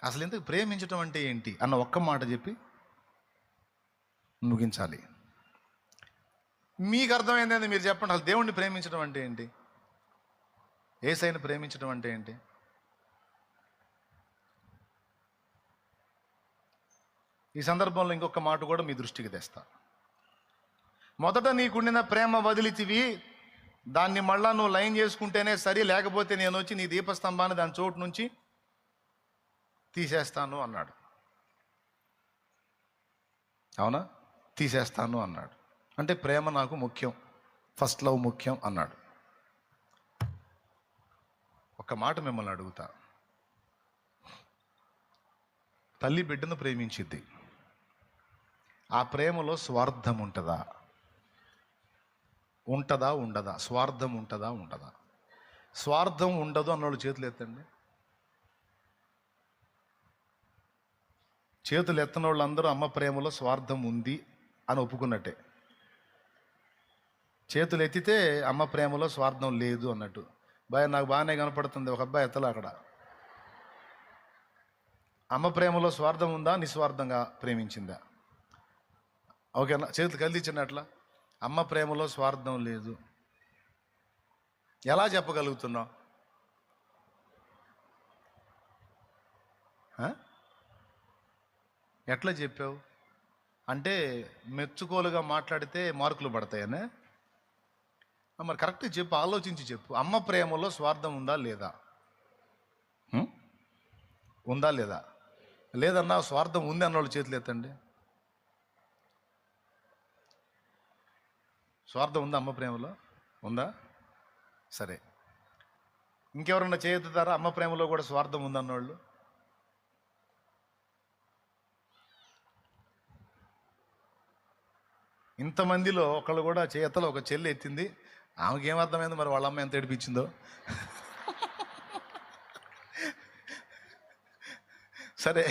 అసలు ఎందుకు ప్రేమించడం అంటే ఏంటి అన్న ఒక్క మాట చెప్పి ముగించాలి. మీకు అర్థమైంది మీరు చెప్పండి. అసలు దేవుణ్ణి ప్రేమించడం అంటే ఏంటి? యేసయ్యను ప్రేమించడం అంటే ఏంటి? ఈ సందర్భంలో ఇంకొక మాట కూడా మీ దృష్టికి తెస్తా. మొదట నీకుండిన ప్రేమ వదిలితివి, దాన్ని మళ్ళా నువ్వు లైన్ చేసుకుంటేనే సరి, లేకపోతే నేను వచ్చి నీ దీపస్తంభాన్ని దాని చోటు నుంచి తీసేస్తాను అన్నాడు. అవునా? తీసేస్తాను అన్నాడు. అంటే ప్రేమ నాకు ముఖ్యం, ఫస్ట్ లవ్ ముఖ్యం అన్నాడు. ఒక మాట మిమ్మల్ని అడుగుతా, తల్లి బిడ్డను ప్రేమించిద్ది, ఆ ప్రేమలో స్వార్థం ఉంటుందా? ఉంటుందా ఉండదా? స్వార్థం ఉంటుందా ఉండదా? స్వార్థం ఉండదు అన్నోళ్ళు చేతులు ఎత్తండి. చేతులు ఎత్తన వాళ్ళందరూ అమ్మ ప్రేమలో స్వార్థం ఉంది అని ఒప్పుకున్నట్టే. చేతులు ఎత్తితే అమ్మ ప్రేమలో స్వార్థం లేదు అన్నట్టు. నాకు బాగానే కనపడుతుంది. ఒక అబ్బాయి ఎత్తలా అక్కడ. అమ్మ ప్రేమలో స్వార్థం ఉందా? నిస్వార్థంగా ప్రేమించిందా? ఓకేనా? చేతులు కదిలించినట్లా అమ్మ ప్రేమలో స్వార్థం లేదు. ఎలా చెప్పగలుగుతున్నావు? ఎట్లా చెప్పావు? అంటే మెచ్చుకోలుగా మాట్లాడితే మార్కులు పడతాయనే? మరి కరెక్ట్గా చెప్పు, ఆలోచించి చెప్పు. అమ్మ ప్రేమలో స్వార్థం ఉందా లేదా? ఉందా లేదా? లేదన్నా స్వార్థం ఉంది అన్నోళ్ళు చేతులు ఎత్తండి. స్వార్థం ఉందా అమ్మ ప్రేమలో? ఉందా? సరే, ఇంకెవరన్నా చేయెత్తుతారా అమ్మ ప్రేమలో కూడా స్వార్థం ఉందన్నోళ్ళు? ఇంతమందిలో ఒకళ్ళు కూడా చేయతలో ఒక చెల్లి ఎత్తింది. ఆమెకి ఏమర్థమైంది మరి వాళ్ళ అమ్మ ఎంత ఏడిపించిందో. సరే,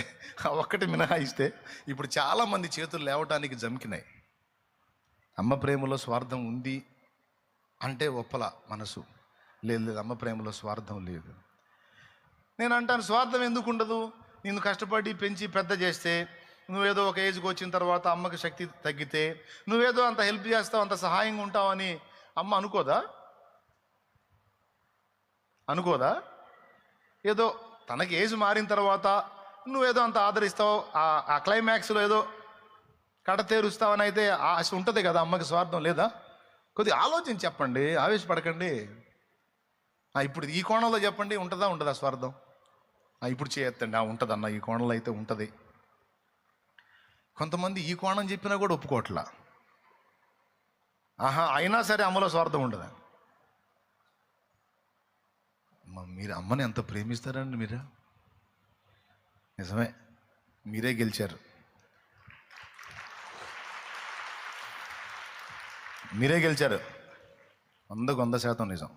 ఒక్కటి మినహాయిస్తే ఇప్పుడు చాలామంది చేతులు లేవటానికి జంకినాయి. అమ్మ ప్రేమలో స్వార్థం ఉంది అంటే ఒప్పల మనసు. లేదు లేదు, అమ్మ ప్రేమలో స్వార్థం లేదు. నేను అంటాను, స్వార్థం ఎందుకు ఉండదు? నిన్ను కష్టపడి పెంచి పెద్ద చేస్తే, నువ్వేదో ఒక ఏజ్కి వచ్చిన తర్వాత అమ్మకి శక్తి తగ్గితే, నువ్వేదో అంత హెల్ప్ చేస్తావు, అంత సహాయంగా ఉంటావని అమ్మ అనుకోదా? అనుకోదా? ఏదో తనకి ఏజ్ మారిన తర్వాత నువ్వేదో అంత ఆదరిస్తావు, ఆ క్లైమాక్స్లో ఏదో కడతేరుస్తావని అయితే ఆశ ఉంటుంది కదా. అమ్మకి స్వార్థం లేదా? కొద్దిగా ఆలోచించి చెప్పండి, ఆవేశపడకండి. ఇప్పుడు ఈ కోణంలో చెప్పండి, ఉంటుందా ఉండదా స్వార్థం? ఇప్పుడు చేయొద్దండి. ఉంటుందన్న, ఈ కోణంలో అయితే ఉంటుంది. కొంతమంది ఈ కోణం చెప్పినా కూడా ఒప్పుకోవట్లా. అయినా సరే అమ్మలో స్వార్థం ఉండదా? మీరు అమ్మని ఎంత ప్రేమిస్తారండి మీరు? నిజమే, మీరే గెలిచారు. మీరే గెలిచారు. 100% నిజం.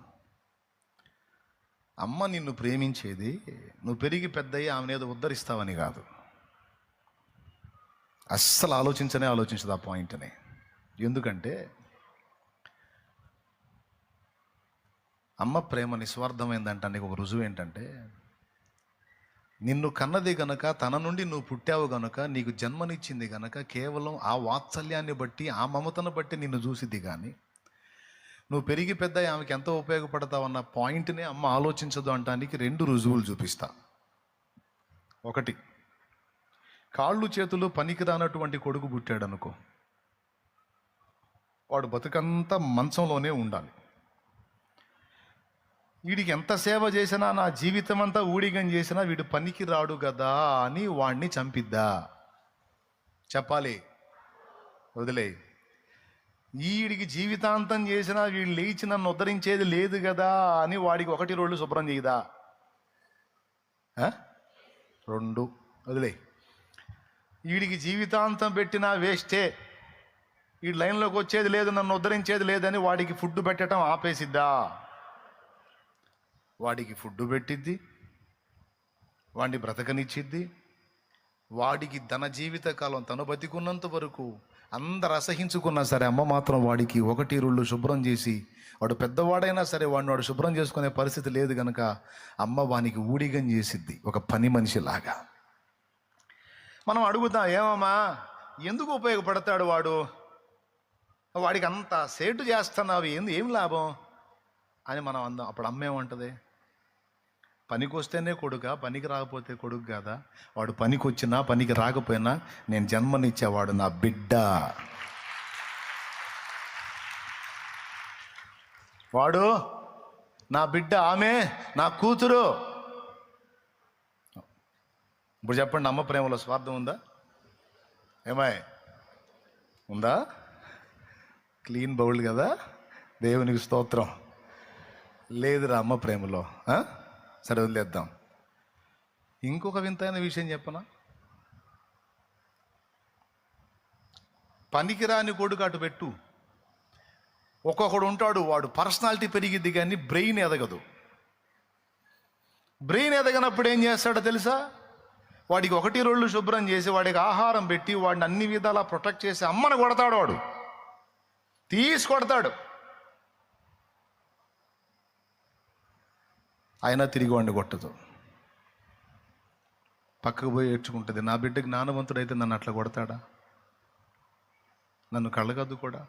అమ్మ నిన్ను ప్రేమించేది నువ్వు పెరిగి పెద్దయ్యి ఆమెనేదో ఉద్ధరిస్తావని కాదు. అస్సలు ఆలోచించదు ఆ పాయింట్ని. ఎందుకంటే అమ్మ ప్రేమ నిస్వార్థమైందంట. నీకు ఒక రుజువు ఏంటంటే, నిన్ను కన్నది గనక, తన నుండి నువ్వు పుట్టావు గనక, నీకు జన్మనిచ్చింది గనక, కేవలం ఆ వాత్సల్యాన్ని బట్టి, ఆ మమతను బట్టి నిన్ను చూసిద్ది. కానీ నువ్వు పెరిగి పెద్ద ఆమెకి ఎంతో ఉపయోగపడతావు అన్న పాయింట్ని అమ్మ ఆలోచించదు అంటానికి 2 రుజువులు చూపిస్తా. ఒకటి, కాళ్ళు చేతులు పనికిరానటువంటి కొడుకు పుట్టాడు అనుకో, వాడు బతుకంతా మంచంలోనే ఉండాలి. వీడికి ఎంత సేవ చేసినా, నా జీవితం అంతా ఊడిగం చేసినా వీడు పనికి రాడు కదా అని వాడిని చంపిద్దా? చెప్పాలి, వదిలే. వీడికి జీవితాంతం చేసినా వీడు లేచి నన్ను ఉద్ధరించేది లేదు కదా అని వాడికి 1-2 శుభ్రం చేయదా? 2, వదిలే. వీడికి జీవితాంతం పెట్టినా వేస్టే, ఈ లైన్లోకి వచ్చేది లేదు, నన్ను ఉద్ధరించేది లేదని వాడికి ఫుడ్ పెట్టడం ఆపేసిద్దా? వాడికి ఫుడ్ పెట్టిద్ది, వాడిని బ్రతకనిచ్చిద్ది. వాడికి తన జీవితకాలం తను బతికున్నంత వరకు అందరు అసహించుకున్నా సరే అమ్మ మాత్రం వాడికి 1-2 శుభ్రం చేసి, వాడు పెద్దవాడైనా సరే వాడు శుభ్రం చేసుకునే పరిస్థితి లేదు కనుక అమ్మ వానికి ఊడిగం చేసిద్ది, ఒక పని మనిషిలాగా. మనం అడుగుతాం, ఏమమ్మా ఎందుకు ఉపయోగపడతాడు వాడు, వాడికి అంత సేటు చేస్తున్నావు, ఏం లాభం అని మనం అందాం. అప్పుడు అమ్మ ఏమంటుంది, పనికి వస్తేనే కొడుక, పనికి రాకపోతే కొడుకు కాదా, వాడు పనికి వచ్చినా పనికి రాకపోయినా నేను జన్మనిచ్చేవాడు నా బిడ్డ, వాడు నా బిడ్డ, ఆమె నా కూతురు. ఇప్పుడు చెప్పండి, అమ్మ ప్రేమలో స్వార్థం ఉందా? ఏమాయ్ ఉందా? క్లీన్ బౌల్ కదా, దేవునికి స్తోత్రం. లేదురా అమ్మ ప్రేమలో. సరే వదిలేద్దాం. ఇంకొక వింతైన విషయం చెప్పనా, పనికిరాని కొడుకు అటు పెట్టు, ఒక్కొక్కడు ఉంటాడు, వాడు పర్సనాలిటీ పెరిగిద్ది కానీ బ్రెయిన్ ఎదగదు. బ్రెయిన్ ఎదగనప్పుడు ఏం చేస్తాడో తెలుసా, వాడికి 1-2 శుభ్రం చేసి వాడికి ఆహారం పెట్టి వాడిని అన్ని విధాలా ప్రొటెక్ట్ చేసి అమ్మను కొడతాడు, వాడు తీసుకొడతాడు, అయినా తిరిగి వాడిని కొట్టదు, పక్కకు పోయి ఏడ్చుకుంటుంది. నా బిడ్డ జ్ఞానవంతుడైతే నన్ను అట్లా కొడతాడా, నన్ను కళ్ళగద్దు కూడా,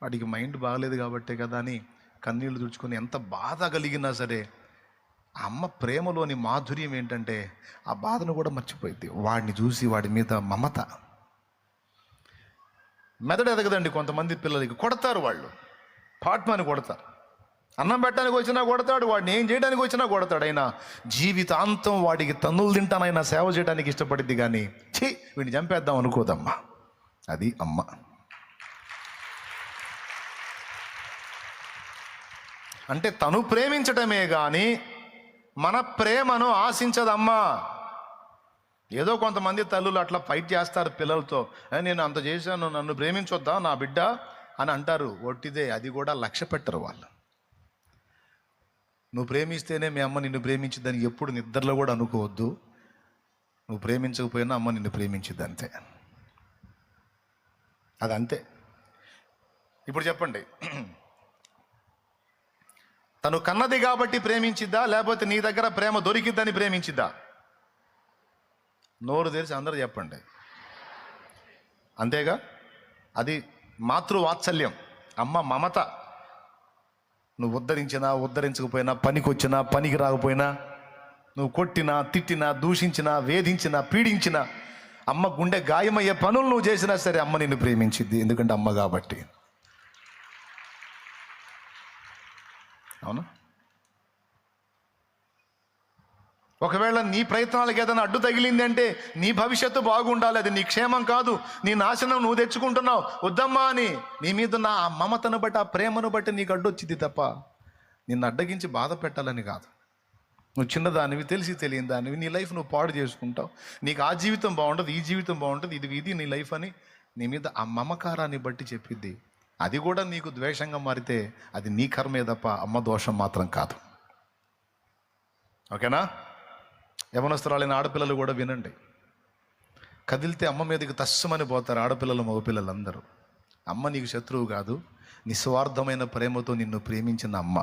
వాడికి మైండ్ బాగలేదు కాబట్టే కదా అని కన్నీళ్లు తుడుచుకొని ఎంత బాధ కలిగినా సరే అమ్మ ప్రేమలోని మాధుర్యం ఏంటంటే ఆ బాధను కూడా మర్చిపోయింది. వాడిని చూసి వాడి మీద మమత. మెదడు ఎదగదండి కొంతమంది పిల్లలకి, కొడతారు, వాళ్ళు పాట్మని కొడతారు, అన్నం పెట్టడానికి వచ్చినా కొడతాడు, వాడిని ఏం చేయడానికి వచ్చినా కొడతాడు. అయినా జీవితాంతం వాడికి తన్నులు తింటానైనా సేవ చేయడానికి ఇష్టపడిద్ది కానీ వీడిని చంపేద్దాం అనుకోదమ్మా. అది అమ్మ. అంటే తను ప్రేమించటమే కానీ మన ప్రేమను ఆశించదమ్మా. ఏదో కొంతమంది తల్లులు అట్లా ఫైట్ చేస్తారు పిల్లలతో, నేను అంత చేశాను, నన్ను ప్రేమించొద్దా నా బిడ్డ అని అంటారు. ఒట్టిదే, అది కూడా లక్ష్య పెట్టరు వాళ్ళు. నువ్వు ప్రేమిస్తేనే మీ అమ్మ నిన్ను ప్రేమించిద్దని ఎప్పుడు నిద్రలో కూడా అనుకోవద్దు. నువ్వు ప్రేమించకపోయినా అమ్మ నిన్ను ప్రేమించిద్ది, అంతే, అదంతే. ఇప్పుడు చెప్పండి, తను కన్నది కాబట్టి ప్రేమించిద్దా, లేకపోతే నీ దగ్గర ప్రేమ దొరికిద్దని ప్రేమించిద్దా? నోరు తెరిచి అందరూ చెప్పండి. అంతేగా, అది మాతృవాత్సల్యం, అమ్మ మమత. నువ్వు ఉద్ధరించినా ఉద్ధరించకపోయినా, పనికి వచ్చినా పనికి రాకపోయినా, నువ్వు కొట్టినా తిట్టినా దూషించినా వేధించినా పీడించినా, అమ్మ గుండె గాయమయ్యే పనులు నువ్వు చేసినా సరే అమ్మ నిన్ను ప్రేమించిద్ది, ఎందుకంటే అమ్మ కాబట్టి. అవునా? ఒకవేళ నీ ప్రయత్నాలకు ఏదైనా అడ్డు తగిలింది అంటే నీ భవిష్యత్తు బాగుండాలి, అది నీ క్షేమం కాదు, నీ నాశనం నువ్వు తెచ్చుకుంటున్నావు, వద్దమ్మా అని నీ మీద నా ఆ మమతను బట్టి ఆ ప్రేమను బట్టి నీకు అడ్డు వచ్చింది తప్ప నిన్ను అడ్డగించి బాధ పెట్టాలని కాదు. నువ్వు చిన్నదానివి, తెలిసి తెలియని దానివి, నీ లైఫ్ నువ్వు పాడు చేసుకుంటావు, నీకు ఆ జీవితం బాగుంటుంది, ఈ జీవితం బాగుంటుంది, ఇది నీ లైఫ్ అని నీ మీద ఆ మమకారాన్ని బట్టి చెప్పిద్ది. అది కూడా నీకు ద్వేషంగా మారితే అది నీ కర్మే తప్ప అమ్మ దోషం మాత్రం కాదు. ఓకేనా? యవనస్తురాలైన ఆడపిల్లలు కూడా వినండి, కదిలితే అమ్మ మీదకి తస్సుమని పోతారు ఆడపిల్లలు మగపిల్లలు అందరూ. అమ్మ నీకు శత్రువు కాదు, నిస్వార్థమైన ప్రేమతో నిన్ను ప్రేమించిన అమ్మ.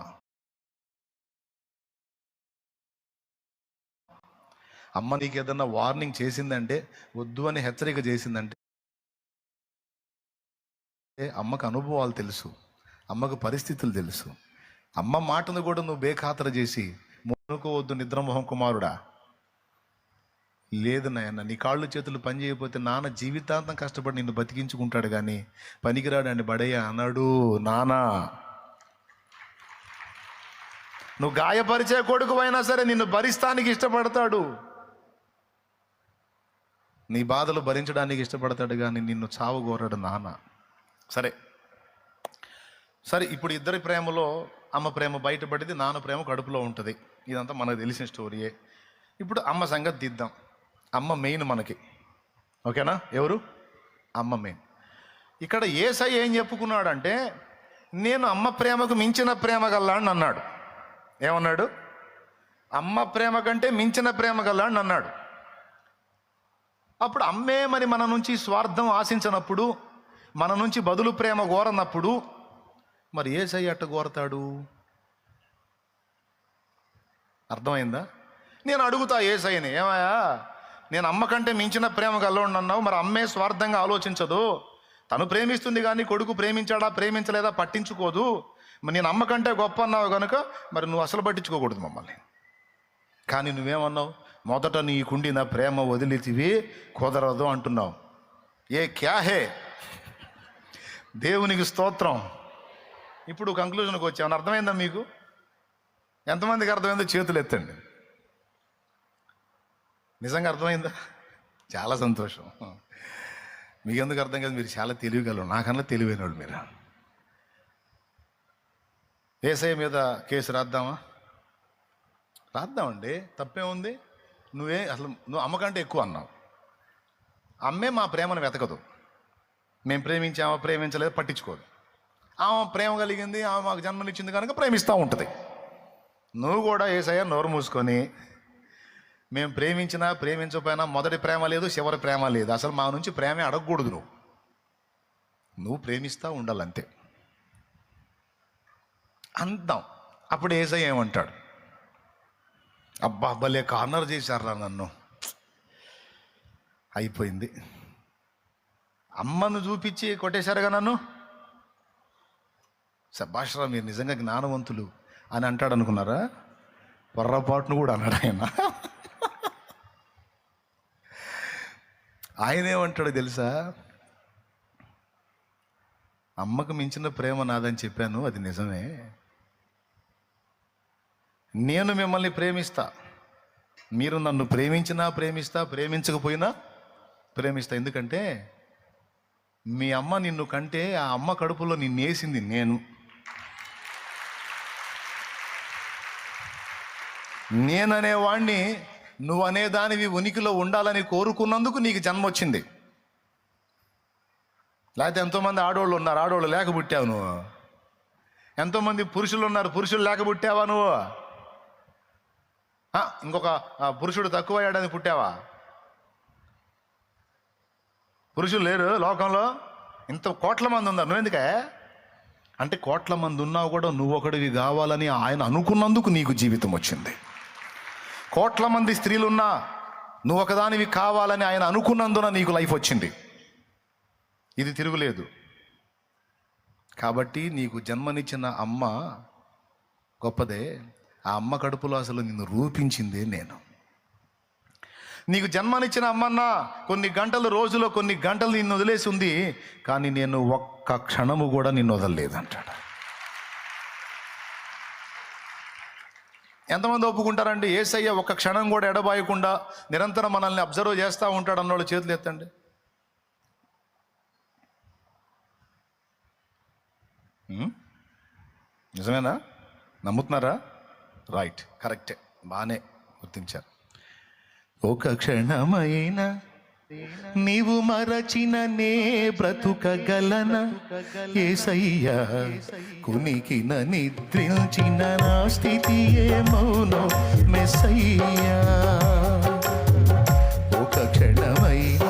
అమ్మ నీకు ఏదన్నా వార్నింగ్ చేసిందంటే, వద్దు అని హెచ్చరిక చేసిందంటే అమ్మకు అనుభవాలు తెలుసు, అమ్మకు పరిస్థితులు తెలుసు. అమ్మ మాటను కూడా నువ్వు బేఖాతరు చేసి మునుకోవద్దు నిద్రమోహం కుమారుడా, లేదు నాయన, నీ కాళ్ళు చేతులు పని చేయకపోతే నాన్న జీవితాంతం కష్టపడి నిన్ను బతికించుకుంటాడు కానీ పనికిరాడండి బడయ్య అన్నాడు నానా. నువ్వు గాయపరిచే కొడుకు అయినా సరే నిన్ను భరిస్తానికి ఇష్టపడతాడు, నీ బాధలు భరించడానికి ఇష్టపడతాడు కానీ నిన్ను చావుగోరాడు నాన్న. సరే ఇప్పుడు ఇద్దరి ప్రేమలో అమ్మ ప్రేమ బయటపడింది, నాన్న ప్రేమ కడుపులో ఉంటుంది, ఇదంతా మనకు తెలిసిన స్టోరీయే. ఇప్పుడు అమ్మ సంగతి దిద్దాం. అమ్మ మెయిన్ మనకి, ఓకేనా? ఎవరు? అమ్మ మెయిన్. ఇక్కడ యేసయ్య ఏం చెప్పుకున్నాడంటే, నేను అమ్మ ప్రేమకు మించిన ప్రేమ గల్లాడిని అన్నాడు. ఏమన్నాడు? అమ్మ ప్రేమ కంటే మించిన ప్రేమ గల్లాడిని అన్నాడు. అప్పుడు అమ్మే మరి మన నుంచి స్వార్థం ఆశించినప్పుడు, మన నుంచి బదులు ప్రేమ కోరనప్పుడు మరి యేసయ్య అట్ట కోరతాడు? అర్థమైందా? నేను అడుగుతా యేసయ్యని, ఏమయ్యా నేను అమ్మ కంటే మించిన ప్రేమ గలవాడిని అన్నావు. మరి అమ్మే స్వార్థంగా ఆలోచించదు. తను ప్రేమిస్తుంది కానీ కొడుకు ప్రేమించాడా ప్రేమించలేదా పట్టించుకోదు. మరి నేను అమ్మ కంటే గొప్ప అన్నావు కనుక మరి నువ్వు అసలు పట్టించుకోకూడదు మమ్మల్ని. కానీ నువ్వేమన్నావు? మొదట నీకుండిన ప్రేమ వదిలితివి, కుదరదు అంటున్నావు. ఏ క్యాహే, దేవునికి స్తోత్రం. ఇప్పుడు కంక్లూజన్కి వచ్చామని అర్థమైందా మీకు? ఎంతమందికి అర్థమైందో చేతులు ఎత్తండి. నిజంగా అర్థమైందా? చాలా సంతోషం. మీకు ఎందుకు అర్థం కాదు? మీరు చాలా తెలివిగలరు, నాకన్నా తెలివైన వాళ్ళు మీరు. యేసయ్య మీద కేసు రాద్దామా? రాద్దామండి, తప్పే ఉంది. నువ్వు అమ్మకంటే ఎక్కువ అన్నావు. అమ్మే మా ప్రేమను వెతకదు. మేము ప్రేమించామా ప్రేమించలేదు పట్టించుకోదు. ఆమె ప్రేమ కలిగింది, ఆమె మాకు జన్మనిచ్చింది కనుక ప్రేమిస్తూ ఉంటుంది. నువ్వు కూడా యేసయ్య నోరు మూసుకొని మేము ప్రేమించినా ప్రేమించకపోయినా మొదటి ప్రేమ లేదు, చివరి ప్రేమ లేదు, అసలు మా నుంచి ప్రేమే అడగకూడదు. నువ్వు ప్రేమిస్తూ ఉండాలంతే అందాం. అప్పుడు యేసయ్య ఏమంటాడు? అబ్బా భలే కార్నర్ చేశారా నన్ను, అయిపోయింది. అమ్మను చూపించి కొట్టేశారుగా నన్ను. సభాష్రా మీరు నిజంగా జ్ఞానవంతులు అని అంటాడు అనుకున్నారా? పొర్రపాటును కూడా అన్నాడు ఆయన. ఆయన ఏమంటాడు తెలుసా? అమ్మకు మించిన ప్రేమ నాదని చెప్పాను, అది నిజమే. నేను మిమ్మల్ని ప్రేమిస్తా, మీరు నన్ను ప్రేమించినా ప్రేమిస్తా, ప్రేమించకపోయినా ప్రేమిస్తా. ఎందుకంటే మీ అమ్మ నిన్ను కంటే ఆ అమ్మ కడుపులో నిన్నేసింది నేను. నేననేవాణ్ణి నువ్వు అనేదానివి ఉనికిలో ఉండాలని కోరుకున్నందుకు నీకు జన్మ వచ్చింది. లేకపోతే ఎంతోమంది ఆడవాళ్ళు ఉన్నారు, ఆడవాళ్ళు లేక పుట్టావు నువ్వు. ఎంతోమంది పురుషులు ఉన్నారు, పురుషులు లేక పుట్టావా నువ్వు? ఇంకొక పురుషుడు తక్కువ అయ్యాడని పుట్టావా? పురుషులు లేరు లోకంలో, ఇంత కోట్ల మంది ఉన్నారు. నువ్వెందుకే అంటే కోట్ల మంది ఉన్నావు కూడా నువ్వు ఒకడివి కావాలని ఆయన అనుకున్నందుకు నీకు జీవితం వచ్చింది. కోట్ల మంది స్త్రీలున్నా నువ్వు ఒకదానివి కావాలని ఆయన అనుకున్నందున నీకు లైఫ్ వచ్చింది. ఇది తిరుగులేదు. కాబట్టి నీకు జన్మనిచ్చిన అమ్మ గొప్పదే. ఆ అమ్మ కడుపులో అసలు నిన్ను రూపించిందే నేను. నీకు జన్మనిచ్చిన అమ్మన్న కొన్ని గంటలు, రోజులో కొన్ని గంటలు నిన్ను వదిలేసి ఉంది, కానీ నేను ఒక్క క్షణము కూడా నిన్ను వదలలేదంటాడు. ఎంతమంది ఒప్పుకుంటారండి? యేసయ్య ఒక్క క్షణం కూడా ఎడబాయకుండా నిరంతరం మనల్ని అబ్జర్వ్ చేస్తూ ఉంటాడు అన్నోళ్ళు చేతులు ఎత్తండి. నిజమేనా? నమ్ముతున్నారా? రైట్, కరెక్టే, బాగానే గుర్తించారు. ఒక క్షణమైన నీవు మరచిన నే బ్రతుకగలన యేసయ్యా, కునికిన నిద్రించిన నా స్థితి ఏమౌనో మెస్సయ్యా. ఒక క్షణమైన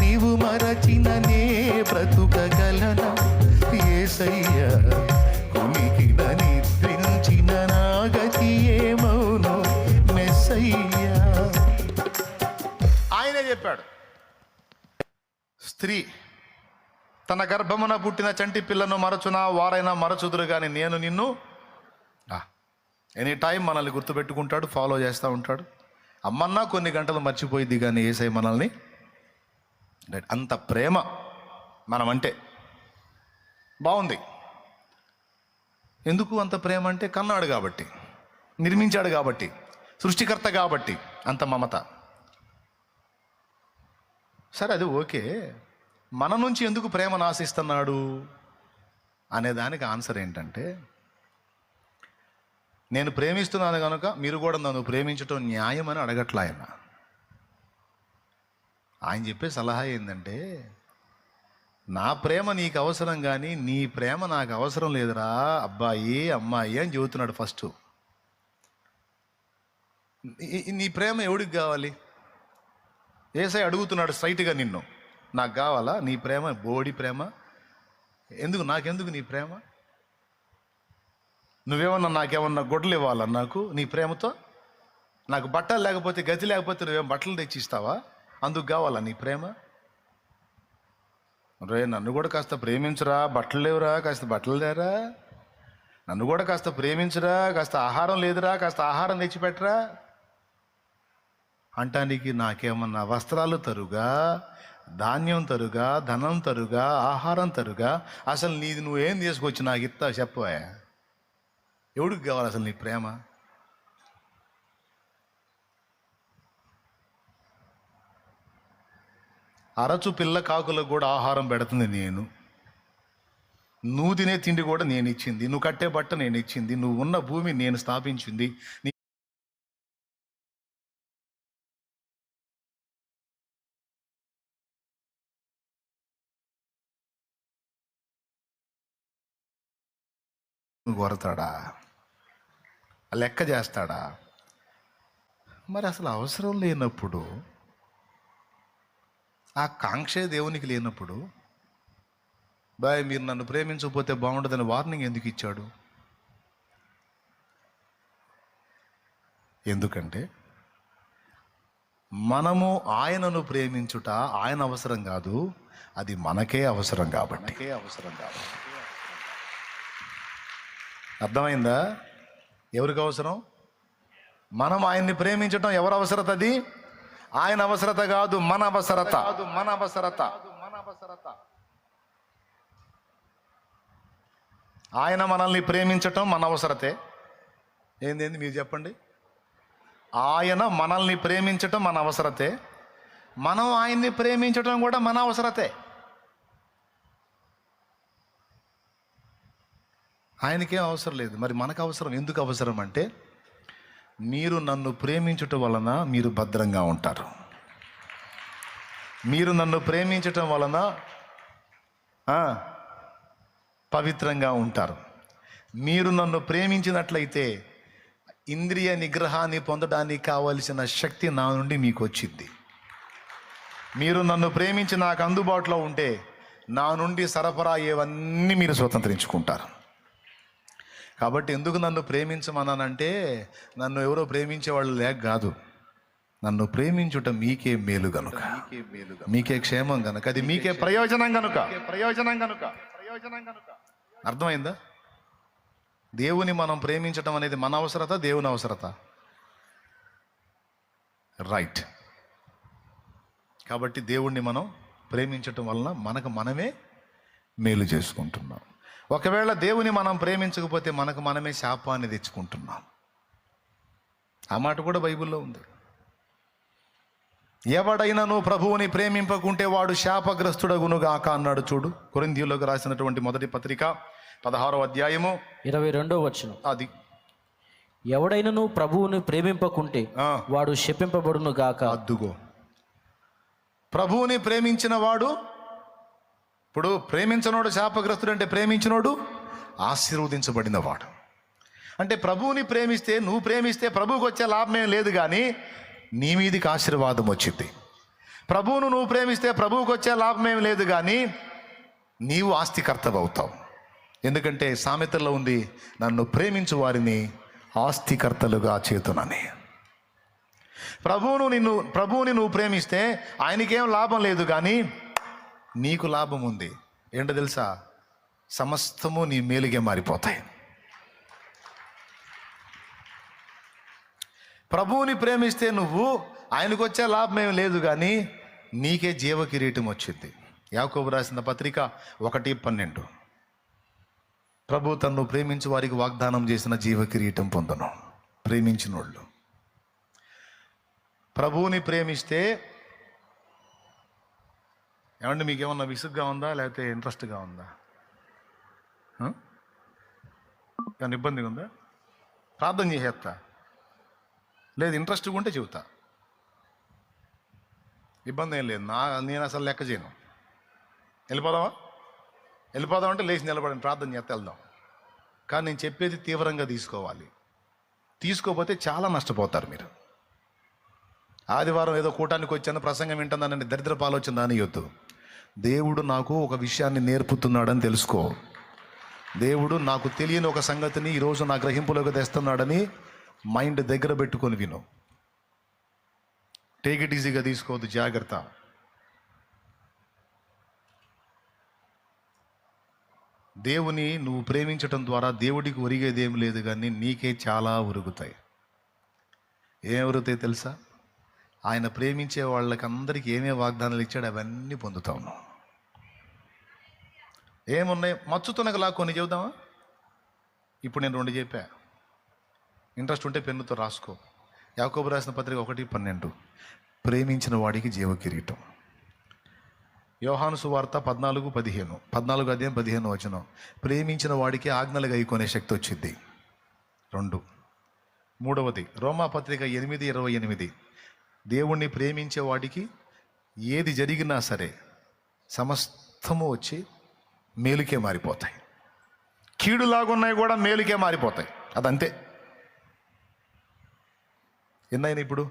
నీవు మరచిన నే బ్రతుకగలన యేసయ్యా, కునికిన నిద్రించిన నా గతి ఏమౌనో మెస్సయ్యా. ఆయనే చెప్పాడు, స్త్రీ తన గర్భమున పుట్టిన చంటి పిల్లను మరచునా వారైనా మరచుదురు కానీ నేను నిన్ను. ఎనీ టైం మనల్ని గుర్తుపెట్టుకుంటాడు, ఫాలో చేస్తూ ఉంటాడు. అమ్మన్నా కొన్ని గంటలు మర్చిపోయిద్ది కానీ యేసయ్య మనల్ని. అంత ప్రేమ మనమంటే. బాగుంది. ఎందుకు అంత ప్రేమ అంటే కన్నాడు కాబట్టి, నిర్మించాడు కాబట్టి, సృష్టికర్త కాబట్టి అంత మమత. సరే, అది ఓకే. మన నుంచి ఎందుకు ప్రేమను ఆశిస్తున్నాడు అనే దానికి ఆన్సర్ ఏంటంటే, నేను ప్రేమిస్తున్నాను కనుక మీరు కూడా నన్ను ప్రేమించటం న్యాయం అని అడగట్లా ఆయన. ఆయన చెప్పే సలహా ఏంటంటే, నా ప్రేమ నీకు అవసరం కానీ నీ ప్రేమ నాకు అవసరం లేదురా అబ్బాయి అమ్మాయి అని చెబుతున్నాడు. ఫస్ట్ నీ ప్రేమ ఎవడికి కావాలి? యేసయ్య అడుగుతున్నాడు స్ట్రైట్గా నిన్ను, నాకు కావాలా నీ ప్రేమ? బోడి ప్రేమ ఎందుకు? నాకెందుకు నీ ప్రేమ? నువ్వేమన్నా నాకేమన్నా గొడ్డలు ఇవ్వాలా నాకు నీ ప్రేమతో? నాకు బట్టలు లేకపోతే, గతి లేకపోతే నువ్వేం బట్టలు తెచ్చిస్తావా? అందుకు కావాలా నీ ప్రేమ? రే, నన్ను కూడా కాస్త ప్రేమించురా, బట్టలు లేవురా, కాస్త బట్టలు లేరా. నన్ను కూడా కాస్త ప్రేమించురా, కాస్త ఆహారం లేదురా, కాస్త ఆహారం తెచ్చిపెట్టరా అంటానికి నాకేమన్నా వస్త్రాలు తరుగా, ధాన్యం తరుగా, ధనం తరుగా, ఆహారం తరుగా? అసలు నీది నువ్వేం తీసుకొచ్చి నాకు ఇస్తా చెప్పవా? ఎవడికి కావాలి అసలు నీ ప్రేమ? అరచు పిల్ల కాకులకు కూడా ఆహారం పెడుతుంది నేను. నువ్వు తినే తిండి కూడా నేను ఇచ్చింది, నువ్వు కట్టే బట్ట నేను ఇచ్చింది, నువ్వు ఉన్న భూమి నేను స్థాపించింది. కొరతాడా? లెక్క చేస్తాడా? మరి అసలు అవసరం లేనప్పుడు, ఆ కాంక్షే దేవునికి లేనప్పుడు, బాయ్ మీరు నన్ను ప్రేమించకపోతే బాగుంటుందని వార్నింగ్ ఎందుకు ఇచ్చాడు? ఎందుకంటే మనము ఆయనను ప్రేమించుట ఆయన అవసరం కాదు, అది మనకే అవసరం కాబట్టి. అర్థమైందా? ఎవరికి అవసరం? మనం ఆయన్ని ప్రేమించటం ఎవరి అవసరత? అది ఆయన అవసరత కాదు, మన అవసరత. ఆయన మనల్ని ప్రేమించటం మన అవసరతే. ఏంది మీరు చెప్పండి? ఆయన మనల్ని ప్రేమించటం మన అవసరతే, మనం ఆయన్ని ప్రేమించటం కూడా మన అవసరతే. ఆయనకేం అవసరం లేదు, మరి మనకు అవసరం. ఎందుకు అవసరం అంటే, మీరు నన్ను ప్రేమించటం వలన మీరు భద్రంగా ఉంటారు. మీరు నన్ను ప్రేమించటం వలన పవిత్రంగా ఉంటారు. మీరు నన్ను ప్రేమించినట్లయితే ఇంద్రియ నిగ్రహాన్ని పొందడానికి కావలసిన శక్తి నా నుండి మీకు వచ్చింది. మీరు నన్ను ప్రేమించి నాకు అందుబాటులో ఉంటే నా నుండి సరఫరా అయ్యేవన్నీ మీరు స్వతంత్రించుకుంటారు. కాబట్టి ఎందుకు నన్ను ప్రేమించమన్నానంటే, నన్ను ఎవరో ప్రేమించేవాళ్ళు లేక కాదు, నన్ను ప్రేమించుట మీకే మేలు గనుక, మీకే క్షేమం గనుక, అది మీకే ప్రయోజనం గనుక. అర్థమైందా? దేవుని మనం ప్రేమించటం అనేది మన అవసరత, దేవుని అవసరత. రైట్. కాబట్టి దేవుణ్ణి మనం ప్రేమించటం వలన మనకు మనమే మేలు చేసుకుంటున్నాం. ఒకవేళ దేవుని మనం ప్రేమించకపోతే మనకు మనమే శాపాన్ని తెచ్చుకుంటున్నాం. ఆ మాట కూడా బైబిల్లో ఉంది. ఎవడైనను ప్రభువుని ప్రేమింపకుంటే వాడు శాపగ్రస్తుడగునుగాక అన్నాడు. చూడు, కొరింథీయులకు రాసినటువంటి మొదటి పత్రిక 16వ అధ్యాయము 22వ వచనం. అది ఎవడైనను ప్రభువుని ప్రేమింపకుంటే వాడు శపింపబడును గాక. అద్దుగో, ప్రభువుని ప్రేమించిన వాడు, ఇప్పుడు ప్రేమించినోడు శాపగ్రస్తుడు అంటే ప్రేమించినోడు ఆశీర్వదించబడిన వాడు. అంటే ప్రభువుని ప్రేమిస్తే, నువ్వు ప్రేమిస్తే ప్రభువుకి వచ్చే లాభమేం లేదు, కానీ నీ మీదికి ఆశీర్వాదం వచ్చింది. ప్రభువును నువ్వు ప్రేమిస్తే ప్రభువుకి వచ్చే లాభమేం లేదు, కానీ నీవు ఆస్తికర్తవవుతావు. ఎందుకంటే సామెతల్లో ఉంది, నన్ను ప్రేమించు వారిని ఆస్తికర్తలుగా చేతునని. ప్రభువుని నువ్వు ప్రేమిస్తే ఆయనకేం లాభం లేదు, కానీ నీకు లాభం ఉంది. ఏంటో తెలుసా? సమస్తము నీ మేలుగే మారిపోతాయి. ప్రభువుని ప్రేమిస్తే నువ్వు, ఆయనకు వచ్చే లాభం ఏమి లేదు, కానీ నీకే జీవ కిరీటం వచ్చింది. యాకోబు రాసిన పత్రిక 1:12. ప్రభు తన్ను ప్రేమించి వారికి వాగ్దానం చేసిన జీవ కిరీటం పొందను. ప్రేమించిన వాళ్ళు ప్రభువుని ప్రేమిస్తే, ఏమంటే మీకేమన్నా విసుగ్గా ఉందా, లేకపోతే ఇంట్రెస్ట్గా ఉందా? ఏమన్నా ఇబ్బందిగా ఉందా? ప్రార్థన చేసేస్తా, లేదు ఇంట్రెస్ట్గా ఉంటే చెబుతా, ఇబ్బంది ఏం లేదు. నేను అసలు లెక్క చేయను. వెళ్ళిపోదాం అంటే లేచి నిలబడండి, ప్రార్థన చేస్తే వెళ్దాం. కానీ నేను చెప్పేది తీవ్రంగా తీసుకోవాలి. తీసుకోకపోతే చాలా నష్టపోతారు మీరు. ఆదివారం ఏదో కూటానికి వచ్చాను, ప్రసంగం వింటుందానని దరిద్రపు ఆలోచన రానియొద్దు. దేవుడు నాకు ఒక విషయాన్ని నేర్పుతున్నాడని తెలుసుకో. దేవుడు నాకు తెలియని ఒక సంగతిని ఈరోజు నా గ్రహింపులోకి తెస్తున్నాడని మైండ్ దగ్గర పెట్టుకొని విను. టేక్ ఇట్ ఈజీగా తీసుకోవద్దు, జాగ్రత్త. దేవుని నువ్వు ప్రేమించటం ద్వారా దేవుడికి ఒరిగేది ఏం లేదు, కానీ నీకే చాలా ఒరుగుతాయి. ఏం ఒరుగుతాయి తెలుసా? ఆయన ప్రేమించే వాళ్ళకి అందరికీ ఏమేమి వాగ్దానాలు ఇచ్చాడు అవన్నీ పొందుతాము. ఏమున్నాయి? మచ్చుతునగలా కొన్ని చెబుదామా? ఇప్పుడు నేను 2 చెప్పా. ఇంట్రెస్ట్ ఉంటే పెన్నుతో రాసుకో. యాకోబు రాసిన పత్రిక 1:12, ప్రేమించిన వాడికి జీవ కిరీటం. యోహాను సువార్త 14:15, 14:15, ప్రేమించిన వాడికి ఆజ్ఞలు గైకొనే శక్తి వచ్చింది. 2. మూడవది రోమా పత్రిక 8:28, దేవుణ్ణి ప్రేమించే వాడికి ఏది జరిగినా సరే సమస్తము వచ్చి మేలుకే మారిపోతాయి. కీడులాగున్నాయి కూడా మేలుకే మారిపోతాయి. అదంతే. ఎన్నైనా ఇప్పుడు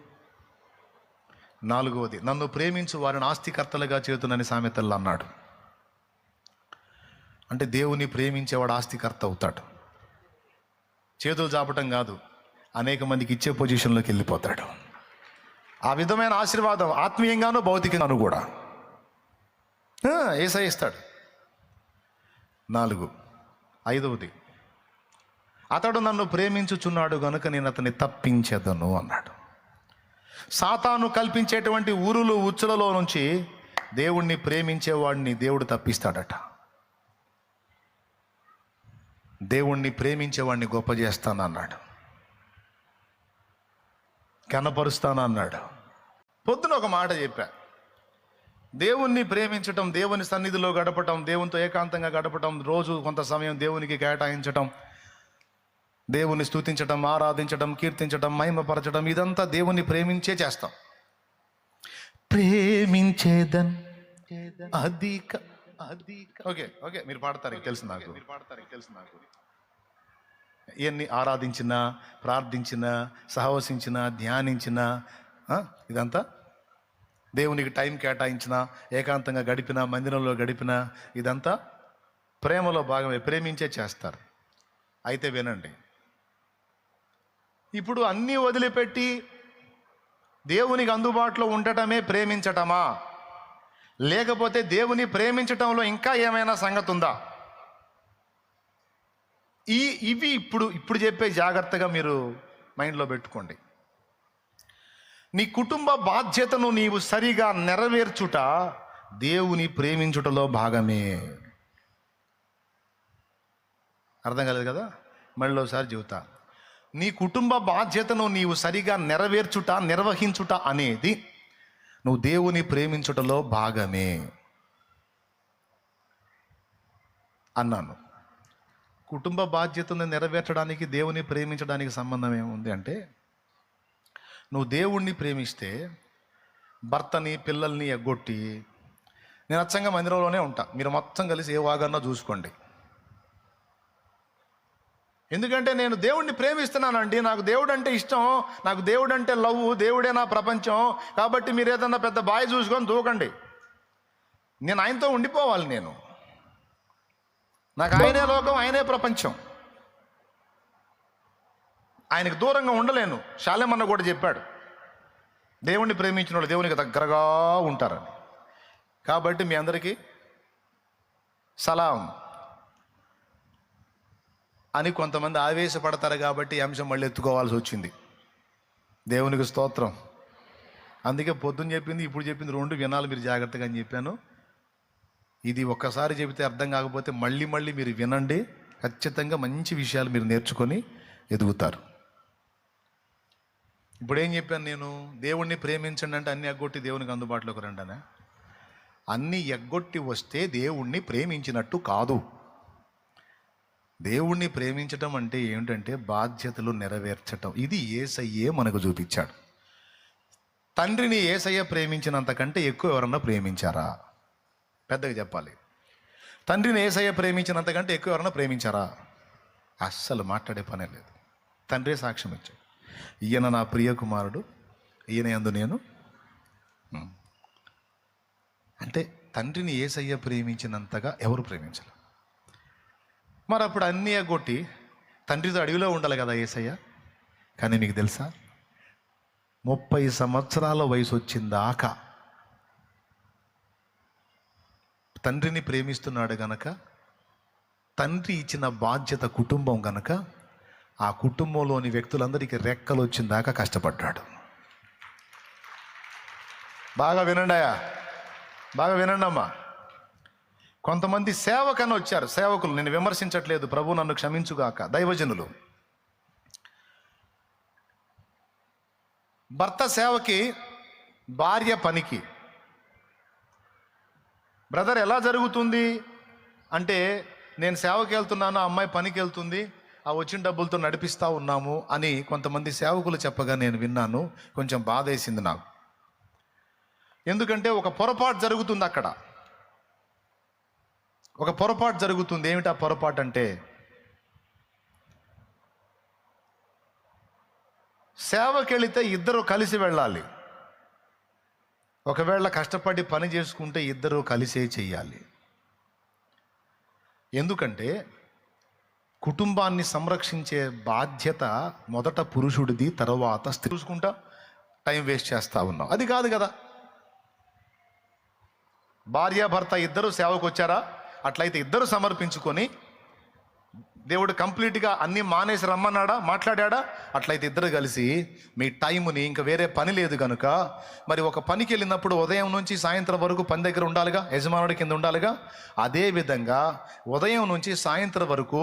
4వది, నన్ను ప్రేమించు వారిని ఆస్తికర్తలుగా చేతునని సామెతల్లో అన్నాడు. అంటే దేవుని ప్రేమించేవాడు ఆస్తికర్త అవుతాడు. చేతులు చాపటం కాదు, అనేక మందికి ఇచ్చే పొజిషన్లోకి వెళ్ళిపోతాడు. ఆ విధమైన ఆశీర్వాదం ఆత్మీయంగాను భౌతికంగాను కూడా యేసయ్య ఇస్తాడు. 5వది, అతడు నన్ను ప్రేమించుచున్నాడు గనుక నేను అతన్ని తప్పించెదను అన్నాడు. సాతాను కల్పించేటువంటి ఊరులు ఉచ్చులలో నుంచి దేవుణ్ణి ప్రేమించేవాడిని దేవుడు తప్పిస్తాడట. దేవుణ్ణి ప్రేమించేవాడిని గొప్ప చేస్తానన్నాడు, కనపరుస్తానన్నాడు. పొద్దున ఒక మాట చెప్పా, దేవుణ్ణి ప్రేమించటం, దేవుని సన్నిధిలో గడపటం, దేవునితో ఏకాంతంగా గడపటం, రోజు కొంత సమయం దేవునికి కేటాయించటం, దేవుని స్తుతించటం, ఆరాధించటం, కీర్తించటం, మహిమపరచటం, ఇదంతా దేవుని ప్రేమించే చేస్తాం. ప్రేమించేదన్ అధిక ఓకే మీరు పాడతారు, తెలుసు నాకు. ఇవన్నీ ఆరాధించినా, ప్రార్థించినా, సహవసించినా, ధ్యానించినా, ఇదంతా దేవునికి టైం కేటాయించినా, ఏకాంతంగా గడిపినా, మందిరంలో గడిపినా, ఇదంతా ప్రేమలో భాగమే, ప్రేమించే చేస్తారు. అయితే వినండి, ఇప్పుడు అన్నీ వదిలిపెట్టి దేవునికి అందుబాటులో ఉండటమే ప్రేమించటమా, లేకపోతే దేవుని ప్రేమించటంలో ఇంకా ఏమైనా సంగతి ఉందా? ఇవి ఇప్పుడు చెప్పే జాగ్రత్తగా మీరు మైండ్లో పెట్టుకోండి. నీ కుటుంబ బాధ్యతను నీవు సరిగా నెరవేర్చుట దేవుని ప్రేమించుటలో భాగమే. అర్థం కాలేదు కదా? మళ్ళీ ఒకసారి చెబుతా. నీ కుటుంబ బాధ్యతను నీవు సరిగా నెరవేర్చుట, నిర్వహించుట అనేది నువ్వు దేవుని ప్రేమించుటలో భాగమే అన్నాను. కుటుంబ బాధ్యతను నెరవేర్చడానికి దేవుని ప్రేమించడానికి సంబంధం ఏముంది అంటే, నువ్వు దేవుణ్ణి ప్రేమిస్తే భర్తని, పిల్లల్ని ఎగ్గొట్టి, నేను అచ్చంగా మందిరంలోనే ఉంటా, మీరు మొత్తం కలిసి ఏ వాగన్నా చూసుకోండి, ఎందుకంటే నేను దేవుణ్ణి ప్రేమిస్తున్నానండి, నాకు దేవుడు అంటే ఇష్టం, నాకు దేవుడు అంటే లవ్, దేవుడే నా ప్రపంచం, కాబట్టి మీరు ఏదన్నా పెద్ద బాయ్ చూసుకొని దూకండి, నేను ఆయనతో ఉండిపోవాలి, నాకు ఆయనే లోకం, ఆయనే ప్రపంచం, ఆయనకు దూరంగా ఉండలేను. శాలేమన్న కూడా చెప్పాడు, దేవుణ్ణి ప్రేమించిన వాళ్ళు దేవునికి దగ్గరగా ఉంటారని. కాబట్టి మీ అందరికీ సలాం అని కొంతమంది ఆవేశపడతారు, కాబట్టి ఈ అంశం మళ్ళీ ఎత్తుకోవాల్సి వచ్చింది. దేవునికి స్తోత్రం. అందుకే పొద్దున్న చెప్పింది, ఇప్పుడు చెప్పింది 2 వినాలి మీరు జాగ్రత్తగా అని చెప్పాను. ఇది ఒక్కసారి చెబితే అర్థం కాకపోతే మళ్ళీ మీరు వినండి, ఖచ్చితంగా మంచి విషయాలు మీరు నేర్చుకొని ఎదుగుతారు. ఇప్పుడు ఏం చెప్పాను నేను? దేవుణ్ణి ప్రేమించండి అంటే అన్ని ఎగ్గొట్టి దేవునికి అందుబాటులోకి రండి అనే. అన్ని ఎగ్గొట్టి వస్తే దేవుణ్ణి ప్రేమించినట్టు కాదు. దేవుణ్ణి ప్రేమించటం అంటే ఏమిటంటే బాధ్యతలు నెరవేర్చటం. ఇది యేసయ్యే మనకు చూపించాడు. తండ్రిని యేసయ్య ప్రేమించినంతకంటే ఎక్కువ ఎవరన్నా ప్రేమించారా? పెద్దగా చెప్పాలి. తండ్రిని యేసయ్య ప్రేమించినంతకంటే ఎక్కువ ఎవరన్నా ప్రేమించారా? అస్సలు మాట్లాడే పనే లేదు. తండ్రే సాక్ష్యం ఇచ్చాడు, ఈయన నా ప్రియ కుమారుడు, ఈయన యందు నేను. అంటే తండ్రిని యేసయ్య ప్రేమించినంతగా ఎవరు ప్రేమించాలి? మరి అప్పుడు అన్నీ ఎగ్గొట్టి తండ్రితో అడవిలో ఉండాలి కదా యేసయ్య. కానీ మీకు తెలుసా, 30 సంవత్సరాల వయసు వచ్చిందాకా తండ్రిని ప్రేమిస్తున్నాడు గనక, తండ్రి ఇచ్చిన బాధ్యత కుటుంబం గనక, ఆ కుటుంబంలోని వ్యక్తులందరికీ రెక్కలు వచ్చిందాకా కష్టపడ్డాడు. బాగా వినండియా, బాగా వినండి అమ్మా. కొంతమంది సేవకని వచ్చారు, సేవకులు, నేను విమర్శించట్లేదు, ప్రభు నన్ను క్షమించుగాక, దైవజనులు. భర్త సేవకి, భార్య పనికి. బ్రదర్ ఎలా జరుగుతుంది అంటే, నేను సేవకి వెళ్తున్నాను, అమ్మాయి పనికి వెళ్తుంది, ఆ వచ్చిన డబ్బులతో నడిపిస్తూ ఉన్నాము అని కొంతమంది సేవకులు చెప్పగా నేను విన్నాను. కొంచెం బాధ వేసింది నాకు. ఎందుకంటే ఒక పొరపాటు జరుగుతుంది అక్కడ, ఒక పొరపాటు జరుగుతుంది. ఏమిటా పొరపాటు అంటే, సేవకి వెళితే ఇద్దరు కలిసి వెళ్ళాలి. ఒకవేళ కష్టపడి పని చేసుకుంటే ఇద్దరు కలిసే చెయ్యాలి. ఎందుకంటే కుటుంబాన్ని సంరక్షించే బాధ్యత మొదట పురుషుడిది, తర్వాత స్త్రీ. చూసుకుంటా టైం వేస్ట్ చేస్తూ ఉన్నాం, అది కాదు కదా. భార్యాభర్త ఇద్దరు సేవకు వచ్చారా, అట్లయితే ఇద్దరు సమర్పించుకొని, దేవుడు కంప్లీట్గా అన్నీ మానేసి రమ్మన్నాడా, మాట్లాడా, అట్లయితే ఇద్దరు కలిసి మీ టైంని, ఇంకా వేరే పని లేదు కనుక, మరి ఒక పనికి వెళ్ళినప్పుడు ఉదయం నుంచి సాయంత్రం వరకు పని దగ్గర ఉండాలిగా, యజమానుడి కింద ఉండాలిగా. అదేవిధంగా ఉదయం నుంచి సాయంత్రం వరకు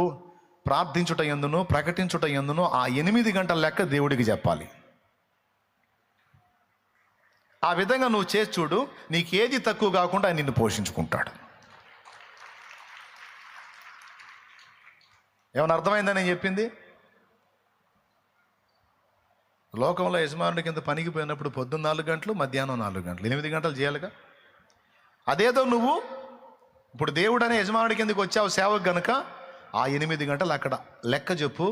ప్రార్థించుట యందును, ప్రకటించుట యందును ఆ 8 గంటల లెక్క దేవుడికి చెప్పాలి. ఆ విధంగా నువ్వు చేసి చూడు, నీకేది తక్కువ కాకుండా ఆయన నిన్ను పోషించుకుంటాడు. ఏమైనా అర్థమైందా నేను చెప్పింది? లోకంలో యజమానుడి కింద పనికి పోయినప్పుడు పొద్దున్న 4 గంటలు, మధ్యాహ్నం 4 గంటలు, 8 గంటలు చేయాలిగా. అదేదో నువ్వు ఇప్పుడు దేవుడు అనే యజమానుడి కిందకి వచ్చావు సేవకు గనుక, ఆ 8 గంటలు అక్కడ లెక్క చెప్పు.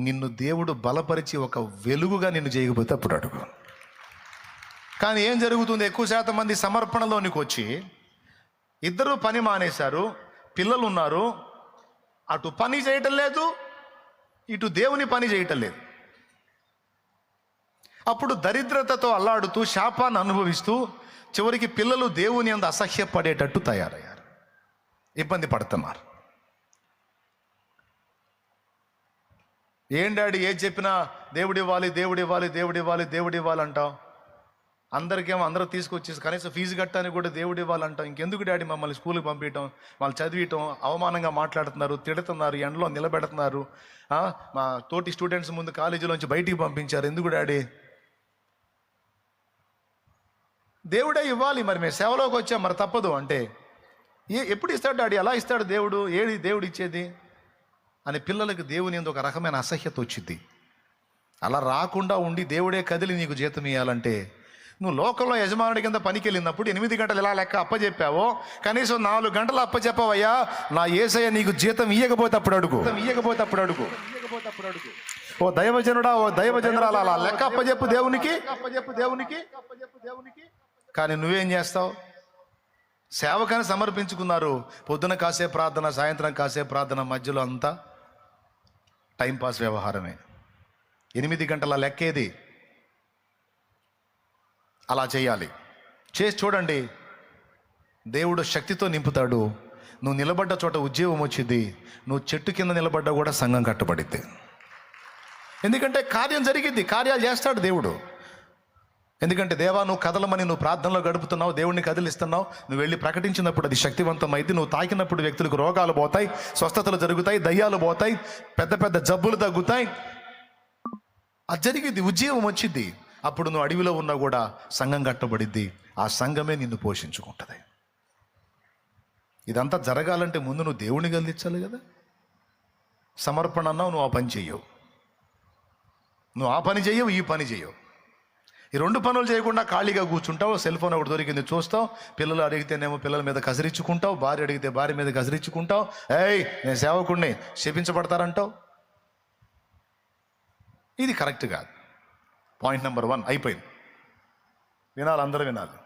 నిన్ను దేవుడు బలపరిచి ఒక వెలుగుగా నిన్ను చేయకపోతే అప్పుడు అడుగు. కానీ ఏం జరుగుతుంది, ఎక్కువ శాతం మంది సమర్పణలోనికి వచ్చి ఇద్దరు పని మానేశారు, పిల్లలు ఉన్నారు, అటు పని చేయటం లేదు, ఇటు దేవుని పని చేయటం లేదు. అప్పుడు దరిద్రతతో అల్లాడుతూ, శాపాన్ని అనుభవిస్తూ, చివరికి పిల్లలు దేవుని యందు అసహ్యపడేటట్టు తయారయ్యారు, ఇబ్బంది పడుతున్నారు. ఏం డాడీ ఏది చెప్పినా దేవుడు ఇవ్వాలి, దేవుడు ఇవ్వాలి, దేవుడు ఇవ్వాలి, దేవుడు ఇవ్వాలి అంటావు. అందరికేమో అందరూ తీసుకొచ్చేసి కనీసం ఫీజు కట్టడానికి కూడా దేవుడు ఇవ్వాలంటాం. ఇంకెందుకు డాడీ మమ్మల్ని స్కూల్కి పంపించడం, వాళ్ళు చదివించడం, అవమానంగా మాట్లాడుతున్నారు, తిడుతున్నారు, ఎండలో నిలబెడుతున్నారు, మా తోటి స్టూడెంట్స్ ముందు కాలేజీలోంచి బయటికి పంపించారు, ఎందుకు డాడీ? దేవుడే ఇవ్వాలి, మరి మేము సేవలోకి వచ్చాం, మరి తప్పదు అంటే, ఎప్పుడు ఇస్తాడు డాడీ, అలా ఇస్తాడు దేవుడు, ఏది దేవుడు ఇచ్చేది అని పిల్లలకి దేవుని యందు ఒక రకమైన అసహ్యత వచ్చింది. అలా రాకుండా ఉండి దేవుడే కదిలి నీకు జీతం ఇవ్వాలంటే, నువ్వు లోకంలో యజమానుడి కింద పనికి వెళ్ళినప్పుడు 8 గంటలు ఇలా లెక్క అప్పచెప్పావో, కనీసం 4 గంటలు అప్పచెప్పావయ్యా, నా యేసయ్య నీకు జీతం ఇయ్యకపోతే అప్పుడు అడుగు. ఓ దైవజనుడా, ఓ దైవజనురాల, అలా లెక్క అప్పచెప్పు దేవునికి. కానీ నువ్వేం చేస్తావు? సేవకాన్ని సమర్పించుకున్నారు, పొద్దున కాసే ప్రార్థన, సాయంత్రం కాసే ప్రార్థన, మధ్యలో అంతా టైంపాస్ వ్యవహారమే. 8 గంటల లెక్కేది. అలా చేయాలి, చేసి చూడండి, దేవుడు శక్తితో నింపుతాడు. నువ్వు నిలబడ్డ చోట ఉద్యోగం వచ్చింది, నువ్వు చెట్టు కింద నిలబడ్డా కూడా సంఘం కట్టబడిద్ది. ఎందుకంటే కార్యం జరిగిద్ది, కార్యాలు చేస్తాడు దేవుడు. ఎందుకంటే దేవా, నువ్వు కదలమని నువ్వు ప్రార్థనలో గడుపుతున్నావు, దేవుడిని కదిలిస్తున్నావు, నువ్వు వెళ్ళి ప్రకటించినప్పుడు అది శక్తివంతమైంది. నువ్వు తాకినప్పుడు వ్యక్తులకు రోగాలు పోతాయి, స్వస్థతలు జరుగుతాయి, దయ్యాలు పోతాయి, పెద్ద పెద్ద జబ్బులు తగ్గుతాయి. అది జరిగిద్ది, ఉద్యోగం వచ్చింది. అప్పుడు నువ్వు అడవిలో ఉన్నా కూడా సంఘం కట్టబడిద్ది, ఆ సంఘమే నిన్ను పోషించుకుంటుంది. ఇదంతా జరగాలంటే ముందు నువ్వు దేవుడిని గెలిచాలి కదా. సమర్పణ అన్నావు, నువ్వు ఆ పని చెయ్యవు, నువ్వు ఆ పని చెయ్యవు, ఈ పని చెయ్యవు. ఈ 2 పనులు చేయకుండా ఖాళీగా కూర్చుంటావు, సెల్ ఫోన్ ఒకటి దొరికింది చూస్తావు, పిల్లలు అడిగితేనేమో పిల్లల మీద కసిరించుకుంటావు, భార్య అడిగితే భార్య మీద కసిరించుకుంటావు, ఏయ్ నేను సేవకుడిని, శపించబడతారంటావు. ఇది కరెక్ట్ కాదు. పాయింట్ నెంబర్ 1 అయిపోయింది. వినాలి, అందరూ వినాలి,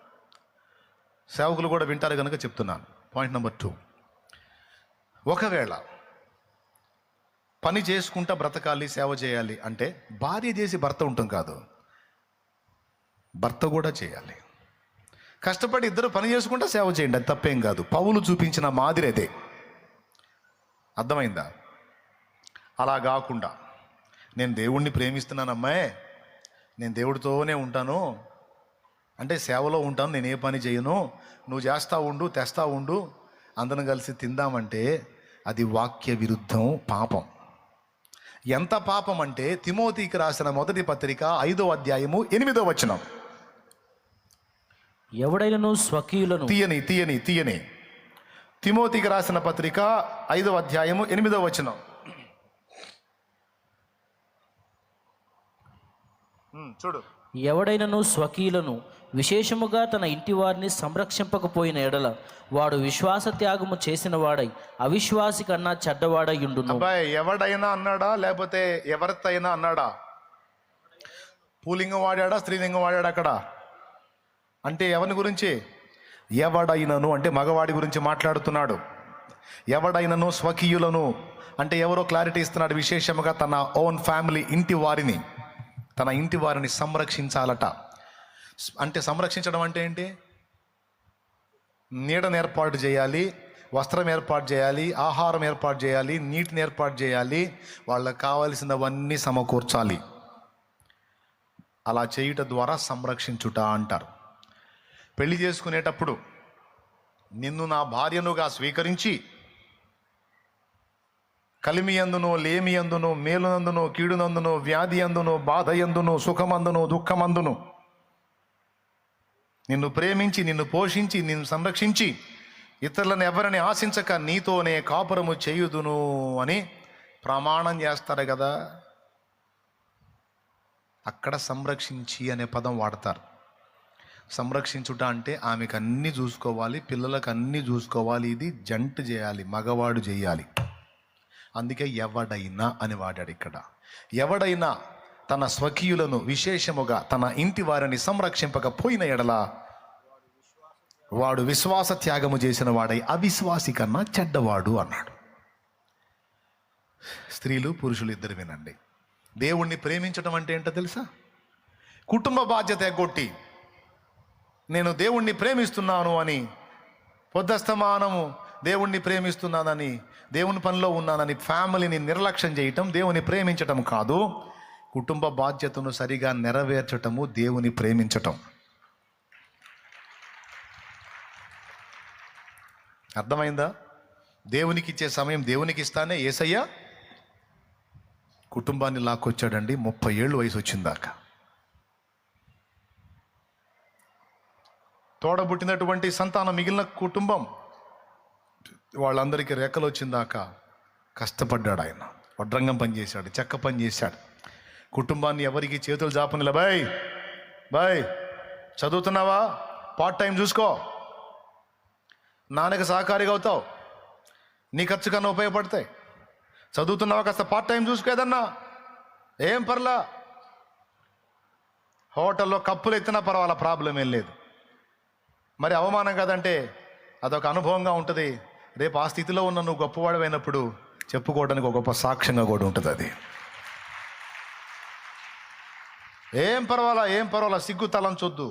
సేవకులు కూడా వింటారు కనుక చెప్తున్నాను. పాయింట్ నెంబర్ 2, ఒకవేళ పని చేసుకుంటా బ్రతకాలి, సేవ చేయాలి అంటే భార్య చేసి భర్త ఉండటం కాదు, భర్త కూడా చేయాలి. కష్టపడి ఇద్దరు పని చేసుకుంటే సేవ చేయండి, అది తప్పేం కాదు. పౌలు చూపించిన మాదిరి అదే. అర్థమైందా? అలా కాకుండా నేను దేవుణ్ణి ప్రేమిస్తున్నానమ్మాయి, నేను దేవుడితోనే ఉంటాను అంటే సేవలో ఉంటాను, నేను ఏ పని చేయను, నువ్వు చేస్తా ఉండు, తెస్తా ఉండు, అందరం కలిసి తిందామంటే అది వాక్య విరుద్ధం, పాపం. ఎంత పాపం అంటే తిమోతికి రాసిన మొదటి పత్రిక 5వ అధ్యాయము 8వ వచనం. ఎవడైనను స్వకీయులను తీయని తిమోతికి రాసిన పత్రిక 5వ అధ్యాయము 8వ వచనం. చూడు. ఎవడైనను స్వకీయులను విశేషముగా తన ఇంటి వారిని సంరక్షింపకపోయిన ఎడల వాడు విశ్వాస త్యాగము చేసిన వాడై అవిశ్వాసి కన్నా చెడ్డవాడై ఉండును. అబ్బాయి, ఎవడైనా అన్నాడా లేకపోతే ఎవరితైనా అన్నాడా? పూలింగం వాడాడా, స్త్రీలింగం వాడాడా అక్కడ? అంటే ఎవరి గురించి? ఎవడైనను అంటే మగవాడి గురించి మాట్లాడుతున్నాడు. ఎవడైనను స్వకీయులను అంటే ఎవరో క్లారిటీ ఇస్తున్నాడు. విశేషముగా తన ఓన్ ఫ్యామిలీ, తన ఇంటి వారిని సంరక్షించాలట. అంటే సంరక్షించడం అంటే ఏంటి? నీడను ఏర్పాటు చేయాలి, వస్త్రం ఏర్పాటు చేయాలి, ఆహారం ఏర్పాటు చేయాలి, నీటిని ఏర్పాటు చేయాలి, వాళ్ళకి కావలసినవన్నీ సమకూర్చాలి. అలా చేయుట ద్వారా సంరక్షించుట అంటారు. పెళ్లి చేసుకునేటప్పుడు నిన్ను నా భార్యనుగా స్వీకరించి కలిమి అందును, లేమి అందును, మేలునందును, కీడునందును, వ్యాధి అందును, బాధ ఎందును, సుఖమందును, దుఃఖమందును నిన్ను ప్రేమించి, నిన్ను పోషించి, నిన్ను సంరక్షించి, ఇతరులను ఎవరిని ఆశించక నీతోనే కాపురము చేయుదును అని ప్రమాణం చేస్తారు కదా. అక్కడ సంరక్షించి అనే పదం వాడతారు. సంరక్షించుట అంటే ఆమెకు అన్నీ చూసుకోవాలి, పిల్లలకు అన్నీ చూసుకోవాలి. ఇది జంట చేయాలి, మగవాడు చేయాలి. అందుకే ఎవడైనా అని వాడాడు ఇక్కడ. ఎవడైనా తన స్వకీయులను విశేషముగా తన ఇంటి వారిని సంరక్షింపకపోయిన ఎడల వాడు విశ్వాస త్యాగము చేసిన వాడై అవిశ్వాసి కన్నా చెడ్డవాడు అన్నాడు. స్త్రీలు పురుషులు ఇద్దరు వినండి. దేవుణ్ణి ప్రేమించడం అంటే ఏంటో తెలుసా? కుటుంబ బాధ్యత ఎగ్గొట్టి నేను దేవుణ్ణి ప్రేమిస్తున్నాను అని పొద్దస్తమానము దేవుణ్ణి ప్రేమిస్తున్నానని, దేవుని పనిలో ఉన్నానని ఫ్యామిలీని నిర్లక్ష్యం చేయటం దేవుని ప్రేమించటం కాదు. కుటుంబ బాధ్యతను సరిగా నెరవేర్చటము దేవుని ప్రేమించటం. అర్థమైందా? దేవునికి ఇచ్చే సమయం దేవునికి ఇస్తానే యేసయ్య కుటుంబాన్ని లాక్కొచ్చాడండి. 30 ఏళ్ళు వయసు వచ్చిందాక తోడబుట్టినటువంటి సంతానం, మిగిలిన కుటుంబం వాళ్ళందరికీ రెక్కలు వచ్చిందాక కష్టపడ్డాడు ఆయన. వడ్రంగం పని చేశాడు, చెక్క పని చేశాడు. కుటుంబాన్ని ఎవరికి చేతులు జాపనిలే. బాయ్ చదువుతున్నావా? పార్ట్ టైం చూసుకో, నాన్నకి సహకారిగా అవుతావు, నీ ఖర్చు కన్నా ఉపయోగపడతాయి. చదువుతున్నావా? కాస్త పార్ట్ టైం చూసుకోదన్నా, ఏం పర్లా. హోటల్లో కప్పులు ఎత్తినా పర్వాలా, ప్రాబ్లం ఏం లేదు. మరి అవమానం కదంటే అదొక అనుభవంగా ఉంటుంది. రేపు ఆ స్థితిలో ఉన్న నువ్వు గొప్పవాడమైనప్పుడు చెప్పుకోవడానికి ఒక గొప్ప సాక్ష్యంగా కూడా ఉంటుంది. అది ఏం పర్వాలా, సిగ్గు తలంచొద్దు.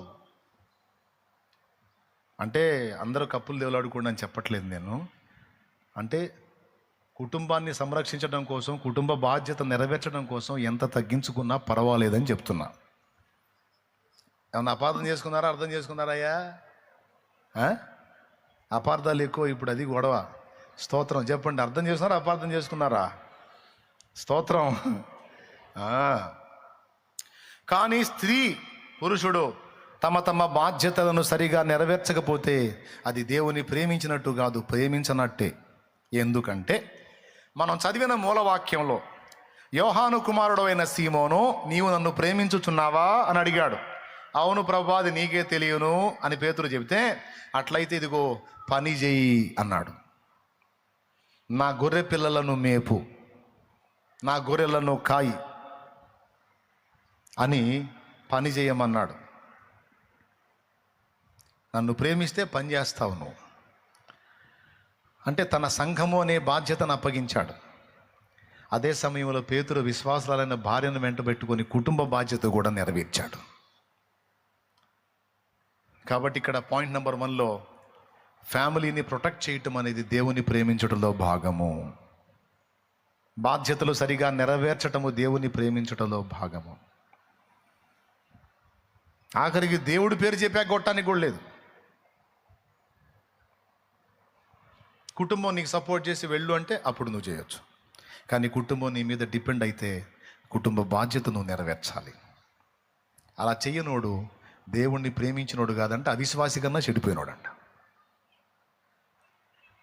అంటే అందరూ కప్పులు దేవులాడుకోండి అని చెప్పట్లేదు నేను. అంటే కుటుంబాన్ని సంరక్షించడం కోసం, కుటుంబ బాధ్యత నెరవేర్చడం కోసం ఎంత తగ్గించుకున్నా పర్వాలేదని చెప్తున్నా. ఏమన్నా అపార్థం చేసుకున్నారా? అర్థం చేసుకున్నారయ్యా? అపార్థాలు ఎక్కువ ఇప్పుడు, అది గొడవ. స్తోత్రం చెప్పండి. అర్థం చేసుకున్నారా, అపార్థం చేసుకున్నారా? స్తోత్రం. కానీ స్త్రీ పురుషుడు తమ తమ బాధ్యతలను సరిగా నెరవేర్చకపోతే అది దేవుని ప్రేమించినట్టు కాదు, ప్రేమించనట్టే. ఎందుకంటే మనం చదివిన మూలవాక్యంలో యోహాను కుమారుడు అయిన సీమోను, నీవు నన్ను ప్రేమించుచున్నావా అని అడిగాడు. అవును ప్రభువా, అది నీకే తెలియను అని పేతురు చెబితే, అట్లయితే ఇదిగో పని చేయి అన్నాడు. నా గొర్రె పిల్లలను మేపు, నా గొర్రెలను కాయి అని పని చేయమన్నాడు. నన్ను ప్రేమిస్తే పని చేస్తావు నువ్వు అంటే తన సంఘము అనే బాధ్యతను అప్పగించాడు. అదే సమయంలో పేతురు విశ్వాసాలైన భార్యను వెంట పెట్టుకొని కుటుంబ బాధ్యత కూడా నెరవేర్చాడు. కాబట్టి ఇక్కడ పాయింట్ నెంబర్ 1లో ఫ్యామిలీని ప్రొటెక్ట్ చేయటం అనేది దేవుని ప్రేమించడంలో భాగము. బాధ్యతలు సరిగా నెరవేర్చటము దేవుని ప్రేమించటంలో భాగము. ఆఖరికి దేవుడి పేరు చెప్పాక కొట్టడానికి కూడా లేదు. కుటుంబం నీకు సపోర్ట్ చేసి వెళ్ళు అంటే అప్పుడు నువ్వు చేయొచ్చు. కానీ కుటుంబం నీ మీద డిపెండ్ అయితే కుటుంబ బాధ్యత నువ్వు నెరవేర్చాలి. అలా చెయ్యనోడు దేవుణ్ణి ప్రేమించినోడు కాదంట, అవిశ్వాసి కన్నా చెడిపోయినోడంట.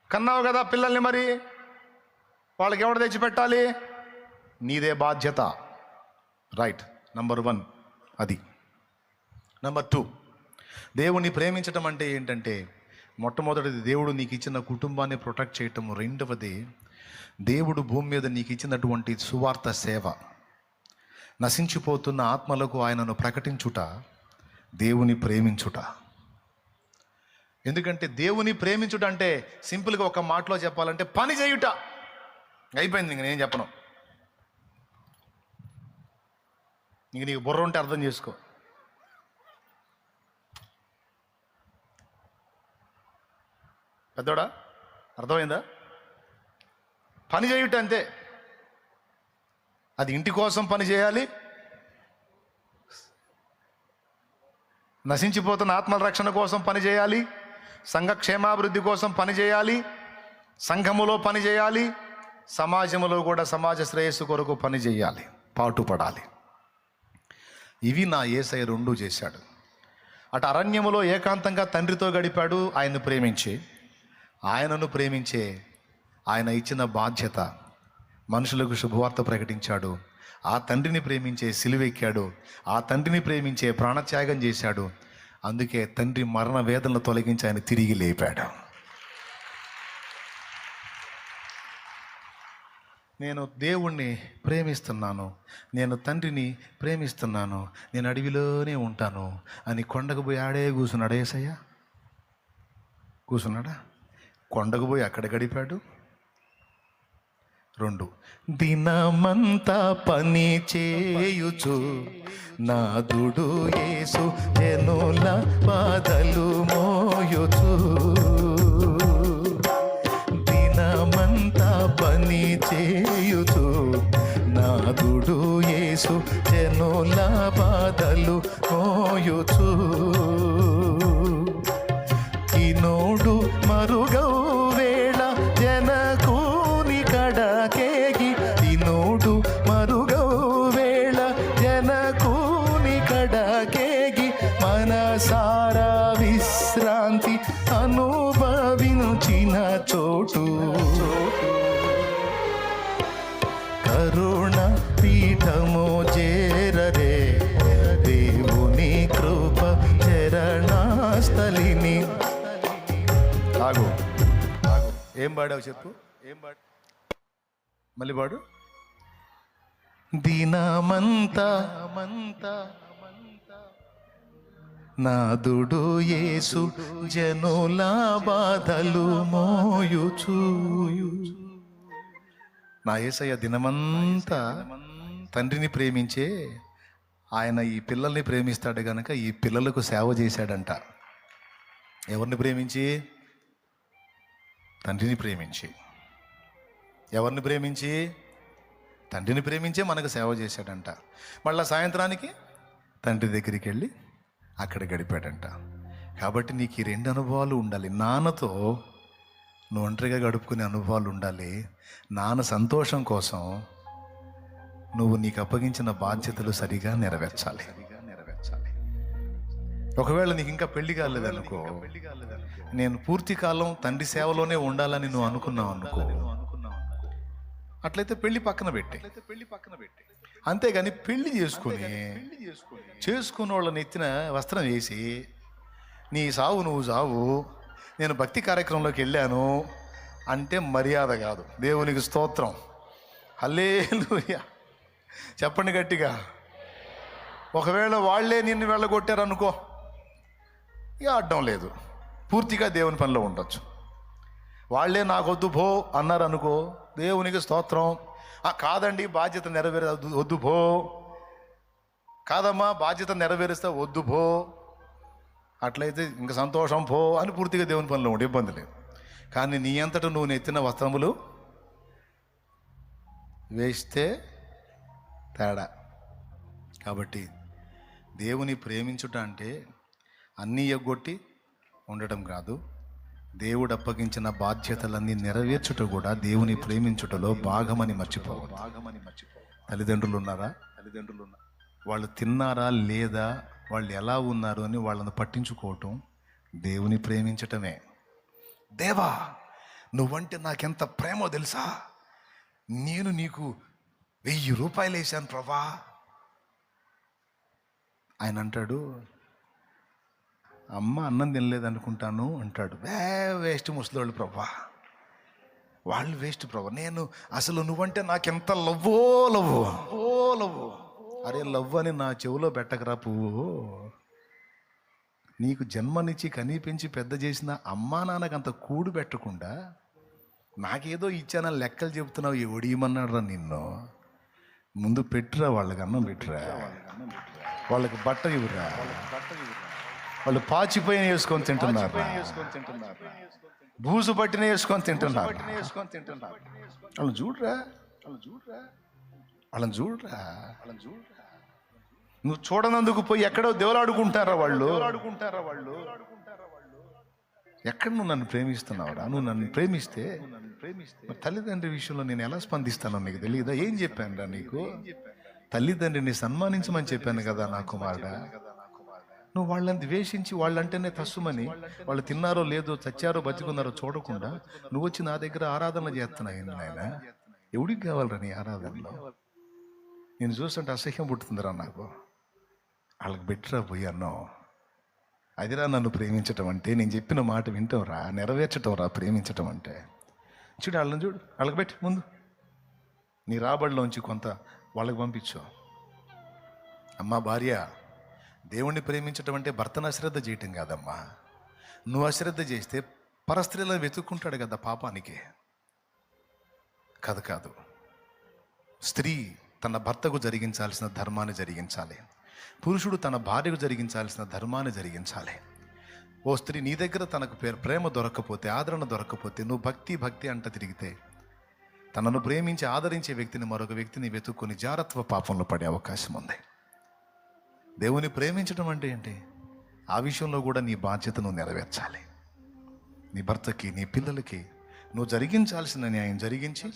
కన్నావు కదా పిల్లల్ని, మరి వాళ్ళకి ఎవడు తెచ్చిపెట్టాలి? నీదే బాధ్యత. రైట్, నంబర్ 1 అది. నంబర్ 2, దేవుణ్ణి ప్రేమించటం అంటే ఏంటంటే మొట్టమొదటిది దేవుడు నీకు ఇచ్చిన కుటుంబాన్ని ప్రొటెక్ట్ చేయటము. రెండవది దేవుడు భూమి మీద నీకు ఇచ్చినటువంటి సువార్త సేవ, నశించిపోతున్న ఆత్మలకు ఆయనను ప్రకటించుట, దేవుని ప్రేమించుట. ఎందుకంటే దేవుని ప్రేమించుట అంటే సింపుల్గా ఒక మాటలో చెప్పాలంటే పని చేయుట. అయిపోయింది, ఇంక నేను చెప్పను. ఇంక నీకు బుర్ర ఉంటే అర్థం చేసుకో. పెద్దోడా, అర్థమైందా? పని చేయుట అంతే. అది ఇంటి కోసం పని చేయాలి, నశించిపోతున్న ఆత్మల రక్షణ కోసం పని చేయాలి, సంఘ క్షేమాభివృద్ధి కోసం పని చేయాలి, సంఘములో పని చేయాలి, సమాజంలో కూడా సమాజ శ్రేయస్సు కొరకు పని చేయాలి, పాటుపడాలి. ఇవి నా యేసయ్య 2 చేశాడు. అటు అరణ్యములో ఏకాంతంగా తండ్రితో గడిపాడు, ఆయన్ను ప్రేమించి. ఆయనను ప్రేమించే ఆయన ఇచ్చిన బాధ్యత, మనుషులకు శుభవార్త ప్రకటించాడు. ఆ తండ్రిని ప్రేమించే సిలువెక్కాడు, ఆ తండ్రిని ప్రేమించే ప్రాణత్యాగం చేశాడు. అందుకే తండ్రి మరణ వేదనలు తొలగించి ఆయన తిరిగి లేపాడు. నేను దేవుణ్ణి ప్రేమిస్తున్నాను, నేను తండ్రిని ప్రేమిస్తున్నాను, నేను అడవిలోనే ఉంటాను అని కొండకు పోయి ఆడే కూర్చున్నాడు యేసయ్య. కూర్చున్నాడా? కొండకు పోయి అక్కడ గడిపాడు. 2, దినమంతా పని చేయుచు నాదుడు యేసు జనుల బాధలు మోయుచు. దినమంతా పని చేయుచు నాదుడు యేసు జనుల బాధలు మోయుచు. ఈనోడు మరుగౌ వేళ జనకూని కడకేగి, ఈనోడు మరుగౌ వేళ జనకూని కడకేగి, మనసారా విశ్రాంతి అనుభవించిన చోటు. కరుణ పీఠము చేరరే దేవుని కృప చరణాస్థలిని. ఆగు, ఏం పాడావు చెప్పు, ఏం పాడు, మళ్ళీ పాడు. దినమంతా నాదుడు యేసు జనుల బాధలు మోయుచు. నా యేసయ్య దినమంతా తండ్రిని ప్రేమించే ఆయన ఈ పిల్లల్ని ప్రేమిస్తాడు గనక ఈ పిల్లలకు సేవ చేశాడంట. ఎవరిని ప్రేమించి? తండ్రిని ప్రేమించి. ఎవరిని ప్రేమించి? తండ్రిని ప్రేమించే మనకు సేవ చేశాడంట. మళ్ళా సాయంత్రానికి తండ్రి దగ్గరికి వెళ్ళి అక్కడ గడిపాడంట. కాబట్టి నీకు ఈ 2 అనుభవాలు ఉండాలి. నాన్నతో నువ్వు ఒంటరిగా గడుపుకునే అనుభవాలు ఉండాలి. నాన్న సంతోషం కోసం నువ్వు నీకు అప్పగించిన బాధ్యతలు సరిగా నెరవేర్చాలి. ఒకవేళ నీకు ఇంకా పెళ్లి కాలేదనుకో, నేను పూర్తి కాలం తండ్రి సేవలోనే ఉండాలని నువ్వు అనుకున్నావు అనుకో, అట్లయితే పెళ్లి పక్కన పెట్టి, అంతేగాని పెళ్లి చేసుకుని వాళ్ళని ఎత్తిన వస్త్రం వేసి నీ సావు నువ్వు సావు, నేను భక్తి కార్యక్రమంలోకి వెళ్ళాను అంటే మర్యాద కాదు. దేవునికి స్తోత్రం, హల్లెలూయా చెప్పండి గట్టిగా. ఒకవేళ వాళ్ళే నిన్ను వెళ్ళగొట్టారనుకో, ఇక అడ్డం లేదు, పూర్తిగా దేవుని పనిలో ఉండొచ్చు. వాళ్ళే నాకొద్దు భో అన్నారు అనుకో, దేవునికి స్తోత్రం. కాదండి బాధ్యత వద్దు భో, కాదమ్మా బాధ్యత నెరవేరుస్తా వద్దు భో, అట్లయితే ఇంకా సంతోషం పో అని పూర్తిగా దేవుని పనిలో ఉండే ఇబ్బంది లేదు. కానీ నీ అంతటా నువ్వు నెత్తిన వస్త్రములు వేస్తే తేడా. కాబట్టి దేవుని ప్రేమించుట అంటే అన్నీ ఎగ్గొట్టి ఉండటం కాదు, దేవుడు అప్పగించిన బాధ్యతలన్నీ నెరవేర్చుట కూడా దేవుని ప్రేమించుటలో భాగమని మర్చిపోవద్దు. తల్లిదండ్రులు ఉన్నారా? వాళ్ళు తిన్నారా లేదా, వాళ్ళు ఎలా ఉన్నారు అని వాళ్ళని పట్టించుకోవటం దేవుని ప్రేమించటమే. దేవా, నువ్వంటే నాకెంత ప్రేమో తెలుసా, నేను నీకు 1000 రూపాయలు వేశాను ప్రభా. ఆయన అంటాడు, అమ్మ అన్నం తినలేదనుకుంటాను అంటాడు. వేస్ట్ ముసలోళ్ళు ప్రభా, వాళ్ళు వేస్ట్ ప్రభా. నేను అసలు నువ్వంటే నాకెంత లవ్వో. అరే లవ్ అని నా చెవులో పెట్టకరా పువ్వు. నీకు జన్మనిచ్చి కనిపించి పెద్ద చేసిన అమ్మా నాన్నకంత కూడు పెట్టకుండా నాకేదో ఇచ్చానని లెక్కలు చెబుతున్నావు. ఎవడీమన్నాడు రా నిన్ను? ముందు పెట్టురా, వాళ్ళకి అన్నం పెట్టురా, వాళ్ళకి బట్ట ఇవ్వరా. వాళ్ళు పాచిపోయిన వేసుకొని తింటున్నారు, బూజు పట్టిన వేసుకొని తింటున్నారు. వాళ్ళని చూడరా. నువ్వు చూడనందుకు పోయి ఎక్కడో దేవులాడుకుంటారా వాళ్ళు. ఎక్కడ నువ్వు నన్ను ప్రేమిస్తున్నావురా? నువ్వు నన్ను ప్రేమిస్తే తల్లిదండ్రి విషయంలో నేను ఎలా స్పందిస్తానో నీకు తెలియదా? ఏం చెప్పాను రా నీకు? తల్లిదండ్రిని సన్మానించమని చెప్పాను కదా నా కుమారుడా. నువ్వు వాళ్ళని ద్వేషించి వాళ్ళంటేనే తస్సుమని, వాళ్ళు తిన్నారో లేదో, చచ్చారో బతికున్నారో చూడకుండా నువ్వు వచ్చి నా దగ్గర ఆరాధన చేస్తున్నాయి. నాయన, ఎవడికి కావాలరా నీ ఆరాధనలో? నేను చూస్తుంటే అసహ్యం పుట్టుతుందిరా నాకు. వాళ్ళకి బెట్టరా పోయి అన్నావు. అదిరా నన్ను ప్రేమించటం అంటే. నేను చెప్పిన మాట వింటావురా, నెరవేర్చటం రా ప్రేమించటం అంటే. చూడు వాళ్ళని, చూడు వాళ్ళకి పెట్టి ముందు నీ రాబడిలోంచి కొంత వాళ్ళకి పంపించు. అమ్మా భార్య, దేవుణ్ణి ప్రేమించటం అంటే భర్తను అశ్రద్ధ చేయటం కాదమ్మా. నువ్వు అశ్రద్ధ చేస్తే పరస్త్రీలను వెతుక్కుంటాడు కదా పాపానికి. కాదు. స్త్రీ తన భర్తకు జరిగించాల్సిన ధర్మాన్ని జరిగించాలి, పురుషుడు తన భార్యకు జరిగించాల్సిన ధర్మాన్ని జరిగించాలి. ఓ స్త్రీ నీ దగ్గర తనకు ప్రేమ దొరక్కపోతే, ఆదరణ దొరక్కపోతే, నువ్వు భక్తి అంట తిరిగితే, తనను ప్రేమించి ఆదరించే వ్యక్తిని మరొక వ్యక్తిని వెతుక్కొని జారత్వ పాపంలో పడే అవకాశం ఉంది. దేవుని ప్రేమించడం అంటే ఏంటి? ఆ విషయంలో కూడా నీ బాధ్యతను నెరవేర్చాలి. నీ భర్తకి, నీ పిల్లలకి నువ్వు జరిగించాల్సిన న్యాయం జరిగించి,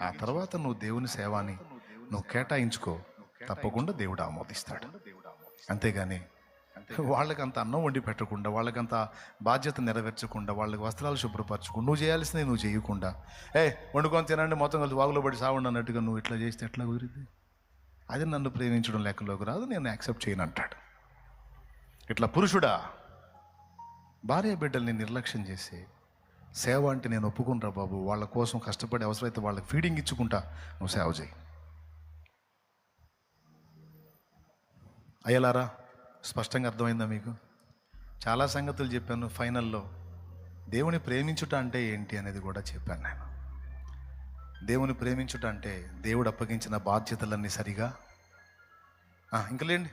ఆ తర్వాత నువ్వు దేవుని సేవాని నువ్వు కేటాయించుకో. తప్పకుండా దేవుడు ఆమోదిస్తాడు. అంతేగాని వాళ్ళకంత అన్నం వండి పెట్టకుండా, వాళ్ళకంత బాధ్యత నెరవేర్చకుండా, వాళ్ళకి వస్త్రాలు శుభ్రపరచకుండా, నువ్వు చేయాల్సినవి నువ్వు చేయకుండా, వండుకొని తినండి మొత్తం కలిసి వాగులో పడి సావండి అన్నట్టుగా నువ్వు ఇట్లా చేస్తే ఎట్లా కుదిరింది? అది నన్ను ప్రేమించడం లెక్కలోకి రాదు, నేను యాక్సెప్ట్ చేయను అంటాడు. ఇట్లా పురుషుడా, భార్య బిడ్డల్ని నిర్లక్ష్యం చేసి సేవ అంటే నేను ఒప్పుకుంటా బాబు, వాళ్ళ కోసం కష్టపడి అవసరమైతే వాళ్ళకి ఫీడింగ్ ఇచ్చుకుంటా, నువ్వు సేవ చేయి. అయ్యలారా, స్పష్టంగా అర్థమైందా మీకు? చాలా సంగతులు చెప్పాను. ఫైనల్లో దేవుని ప్రేమించుట అంటే ఏంటి అనేది కూడా చెప్పాను నేను. దేవుని ప్రేమించుట అంటే దేవుడు అప్పగించిన బాధ్యతలన్నీ సరిగా ఇంకా లేండి